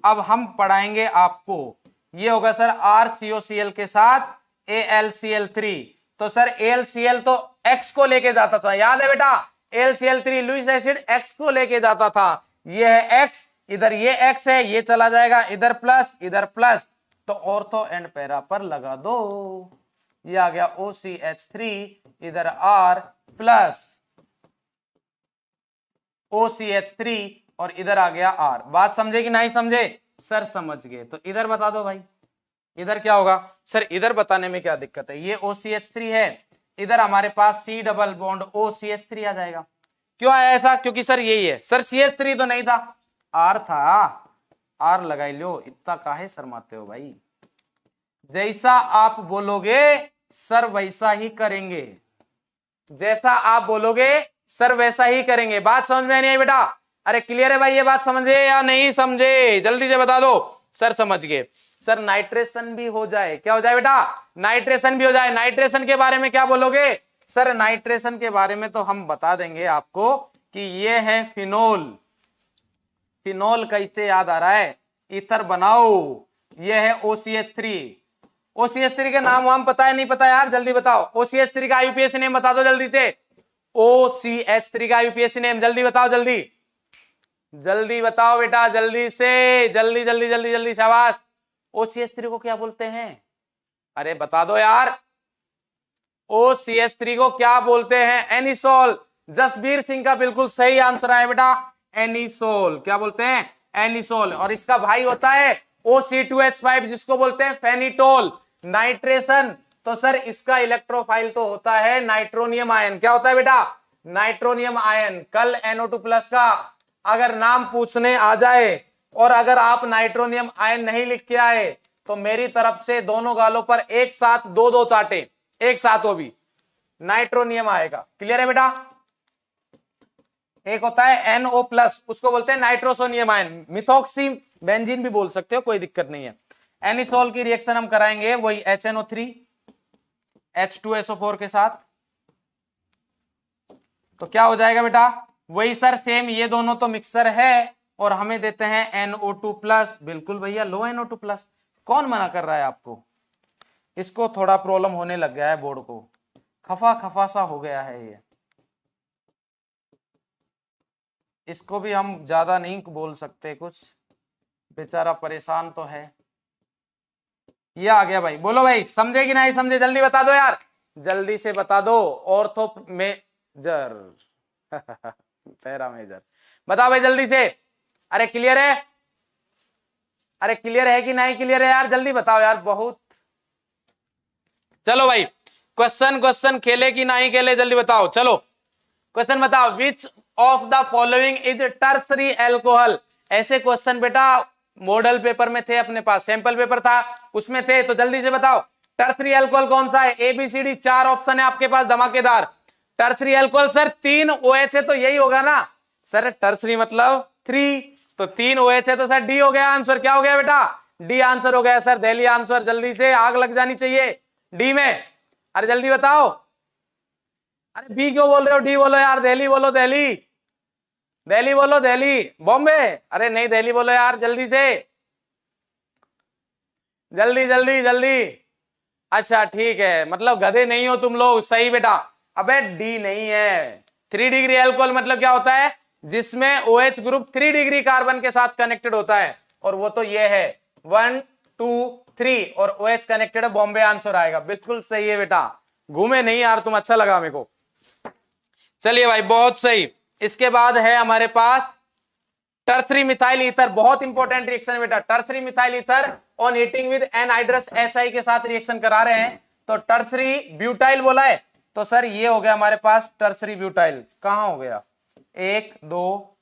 अब हम पढ़ाएंगे आपको, ये होगा सर RCOCl के साथ AlCl3। तो सर AlCl तो X को लेके जाता था, याद है बेटा? AlCl3 लुईस एसिड X को लेके जाता था। ये है X, इधर ये X है, ये चला जाएगा इधर प्लस इधर प्लस, तो ऑर्थो एंड पैरा पर लगा दो। ये आ गया OCH3, इधर R प्लस OCH3 और इधर आ गया R। बात समझे कि नहीं समझे? सर समझ गए। तो इधर बता दो भाई, इधर क्या होगा? सर इधर बताने में क्या दिक्कत है? ये OCH3 है, इधर हमारे पास C डबल बॉन्ड OCH3 आ जाएगा। क्यों आया ऐसा? क्योंकि सर यही है। सर CH3 तो नहीं था, R था, R लगाई लो, इतना काहे शर्माते हो भाई? जैसा आप बोलोगे सर वैसा ही करेंगे, जैसा आप बोलोगे सर वैसा ही करेंगे। बात समझ में नहीं आई बेटा? अरे क्लियर है भाई? ये बात समझे या नहीं समझे? जल्दी से बता दो। सर समझ गए। सर नाइट्रेशन भी हो जाए, क्या हो जाए बेटा? नाइट्रेशन भी हो जाए। नाइट्रेशन के बारे में क्या बोलोगे? सर नाइट्रेशन के बारे में तो हम बता देंगे आपको कि ये है फिनोल। फिनोल कैसे याद आ रहा है? ईथर बनाओ। ये है OCH3। OCH3 के नाम वाम पता है नहीं पता यार? जल्दी बताओ। OCH3 का यूपीएससी नेम बता दो जल्दी से। OCH3 का यूपीएससी नेम जल्दी बताओ, जल्दी जल्दी बताओ बेटा, जल्दी से, जल्दी जल्दी जल्दी जल्दी, शाबाश। OCH3 को क्या बोलते हैं? अरे बता दो यार। OCH3 को क्या बोलते हैं? एनिसोल। जसबीर सिंह का बिल्कुल सही आंसर है बेटा, एनिसोल। क्या बोलते हैं? एनिसोल। और इसका भाई होता है OC2H5 जिसको बोलते हैं फेनिटोल। नाइट्रेशन, तो सर इसका इलेक्ट्रोफाइल तो होता है नाइट्रोनियम आयन। क्या होता है बेटा? Nitronium ion. कल NO2 प्लस का अगर नाम पूछने आ जाए और अगर आप नाइट्रोनियम आयन नहीं लिख के आए तो मेरी तरफ से दोनों गालों पर एक साथ दो दो चाटे, एक साथ वो भी नाइट्रोनियम आएगा। क्लियर है बेटा? एक होता है NO प्लस, उसको बोलते हैं नाइट्रोसोनियम आयन। मिथॉक्सी बेंजीन भी बोल सकते हो, कोई दिक्कत नहीं है। एनिसोल की रिएक्शन हम कराएंगे वही HNO3 H2SO4 के साथ। तो क्या हो जाएगा बेटा? वही सर सेम, ये दोनों तो मिक्सर है और हमें देते हैं NO2 प्लस। बिल्कुल भैया, लो NO2 प्लस। कौन मना कर रहा है आपको? इसको थोड़ा प्रॉब्लम होने लग गया है, बोर्ड को खफा खफा सा हो गया है ये। इसको भी हम ज्यादा नहीं बोल सकते, कुछ बेचारा परेशान तो है। ये आ गया भाई, बोलो भाई समझे कि नहीं समझे? जल्दी बता दो यार, जल्दी से बता दो। ऑर्थो मेजर पैरा मेजर, बताओ भाई जल्दी से। अरे क्लियर है? अरे क्लियर है कि नहीं क्लियर है यार? जल्दी बताओ यार, बहुत। चलो भाई क्वेश्चन क्वेश्चन खेले कि नहीं खेले, जल्दी बताओ। चलो क्वेश्चन बताओ। Which of the following is tertiary alcohol? ऐसे क्वेश्चन बेटा मॉडल पेपर में थे, अपने पास सैंपल पेपर था उसमें थे, तो जल्दी से बताओ टर्सरी अल्कोहल कौन सा है? ABCD 4 ऑप्शन है आपके पास धमाकेदार। टर्सरी अल्कोहल सर 3 OH है तो यही होगा ना सर। टर्सरी मतलब 3, तो 3 OH है तो सर D हो गया आंसर। क्या हो गया बेटा? D आंसर हो गया सर, दिल्ली आंसर। जल्दी से, आग लग जानी चाहिए D में। अरे जल्दी बताओ। अरे B क्यों बोल रहे हो? D बोलो यार, दिल्ली बोलो, दिल्ली दिल्ली बोलो, दिल्ली बॉम्बे। अरे नहीं दिल्ली बोलो यार, जल्दी से, जल्दी जल्दी जल्दी। अच्छा ठीक है, मतलब गधे नहीं हो तुम लोग। सही बेटा। अबे D नहीं है। 3 डिग्री अल्कोहल मतलब क्या होता है? जिसमें OH ग्रुप 3 डिग्री कार्बन के साथ कनेक्टेड होता है, और वो तो ये है 1 2 3 और OH कनेक्टेड है। बॉम्बे आंसर आएगा। बिल्कुल सही है बेटा, घूमे नहीं यार तुम, अच्छा लगा मेरे को। चलिए भाई बहुत सही। इसके बाद है हमारे पास टर्सरी मिथाइल ईथर। बहुत इंपॉर्टेंट रिएक्शन है बेटा। Tertiary methyl ether on heating with anhydrous HI के साथ रिएक्शन करा रहे हैं। तो टर्सरी ब्यूटाइल बोला है, तो सर ये हो गया हमारे पास टर्सरी ब्यूटाइल। कहां हो गया? 1 2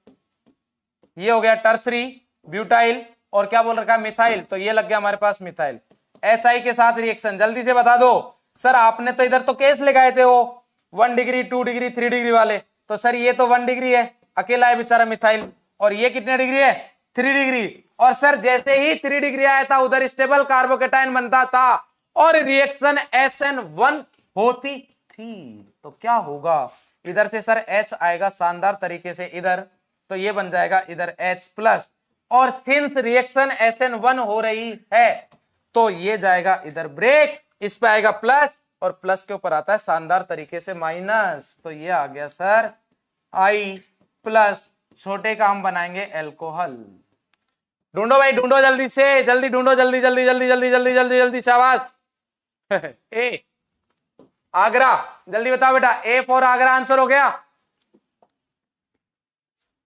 ये हो गया टर्सरी ब्यूटाइल, और क्या बोल रखा है मिथाइल, तो ये लग गया हमारे पास मिथाइल। HI के साथ रिएक्शन जल्दी से बता दो सर। आपने तो इधर तो केस लगाए थे वो 1 डिग्री 2 डिग्री 3 डिग्री वाले, तो सर ये तो 1 डिग्री है, अकेला है बेचारा मिथाइल, और ये कितने डिग्री है 3 डिग्री। और सर जैसे ही 3 डिग्री आया था उधर स्टेबल कार्बोकेटाइन बनता था और रिएक्शन SN1 होती थी, तो क्या होगा इधर से सर H आएगा शानदार तरीके से इधर, तो ये बन जाएगा इधर H+, और सिंस रिएक्शन SN1 हो रही है तो ये जाएगा इधर ब्रेक, इस पे आएगा प्लस, और प्लस के ऊपर आता है शानदार तरीके से माइनस, तो ये आ गया सर I+, छोटे का हम बनाएंगे एल्कोहल। ढूंढो भाई ढूंढो जल्दी से, जल्दी ढूंढो, जल्दी जल्दी जल्दी जल्दी जल्दी जल्दी जल्दी, शाबाश। ए आगरा, जल्दी बताओ बेटा, ए फॉर आगरा आंसर हो गया।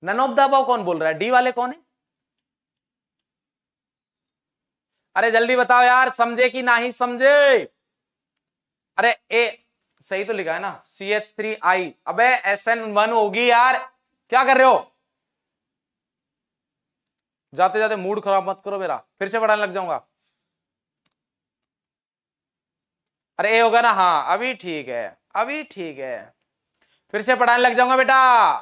नन ऑफ द अबव कौन बोल रहा है, डी वाले कौन है? अरे जल्दी बताओ यार, समझे कि नहीं समझे? अरे ए सही तो लिखा है ना, CH3I। अबे SN1 होगी यार, क्या कर रहे हो? जाते जाते मूड खराब मत करो मेरा, फिर से पढ़ाने लग जाऊंगा। अरे ए होगा ना, हाँ अभी ठीक है, अभी ठीक है, फिर से पढ़ाने लग जाऊंगा बेटा।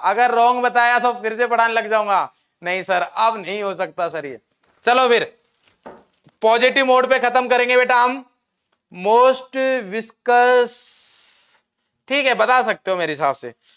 अगर रॉन्ग बताया तो फिर से पढ़ाने लग जाऊंगा। नहीं सर अब नहीं हो सकता सर ये। चलो फिर पॉजिटिव मोड पे खत्म करेंगे बेटा हम। मोस्ट विस्कस, ठीक है बता सकते हो मेरे हिसाब से।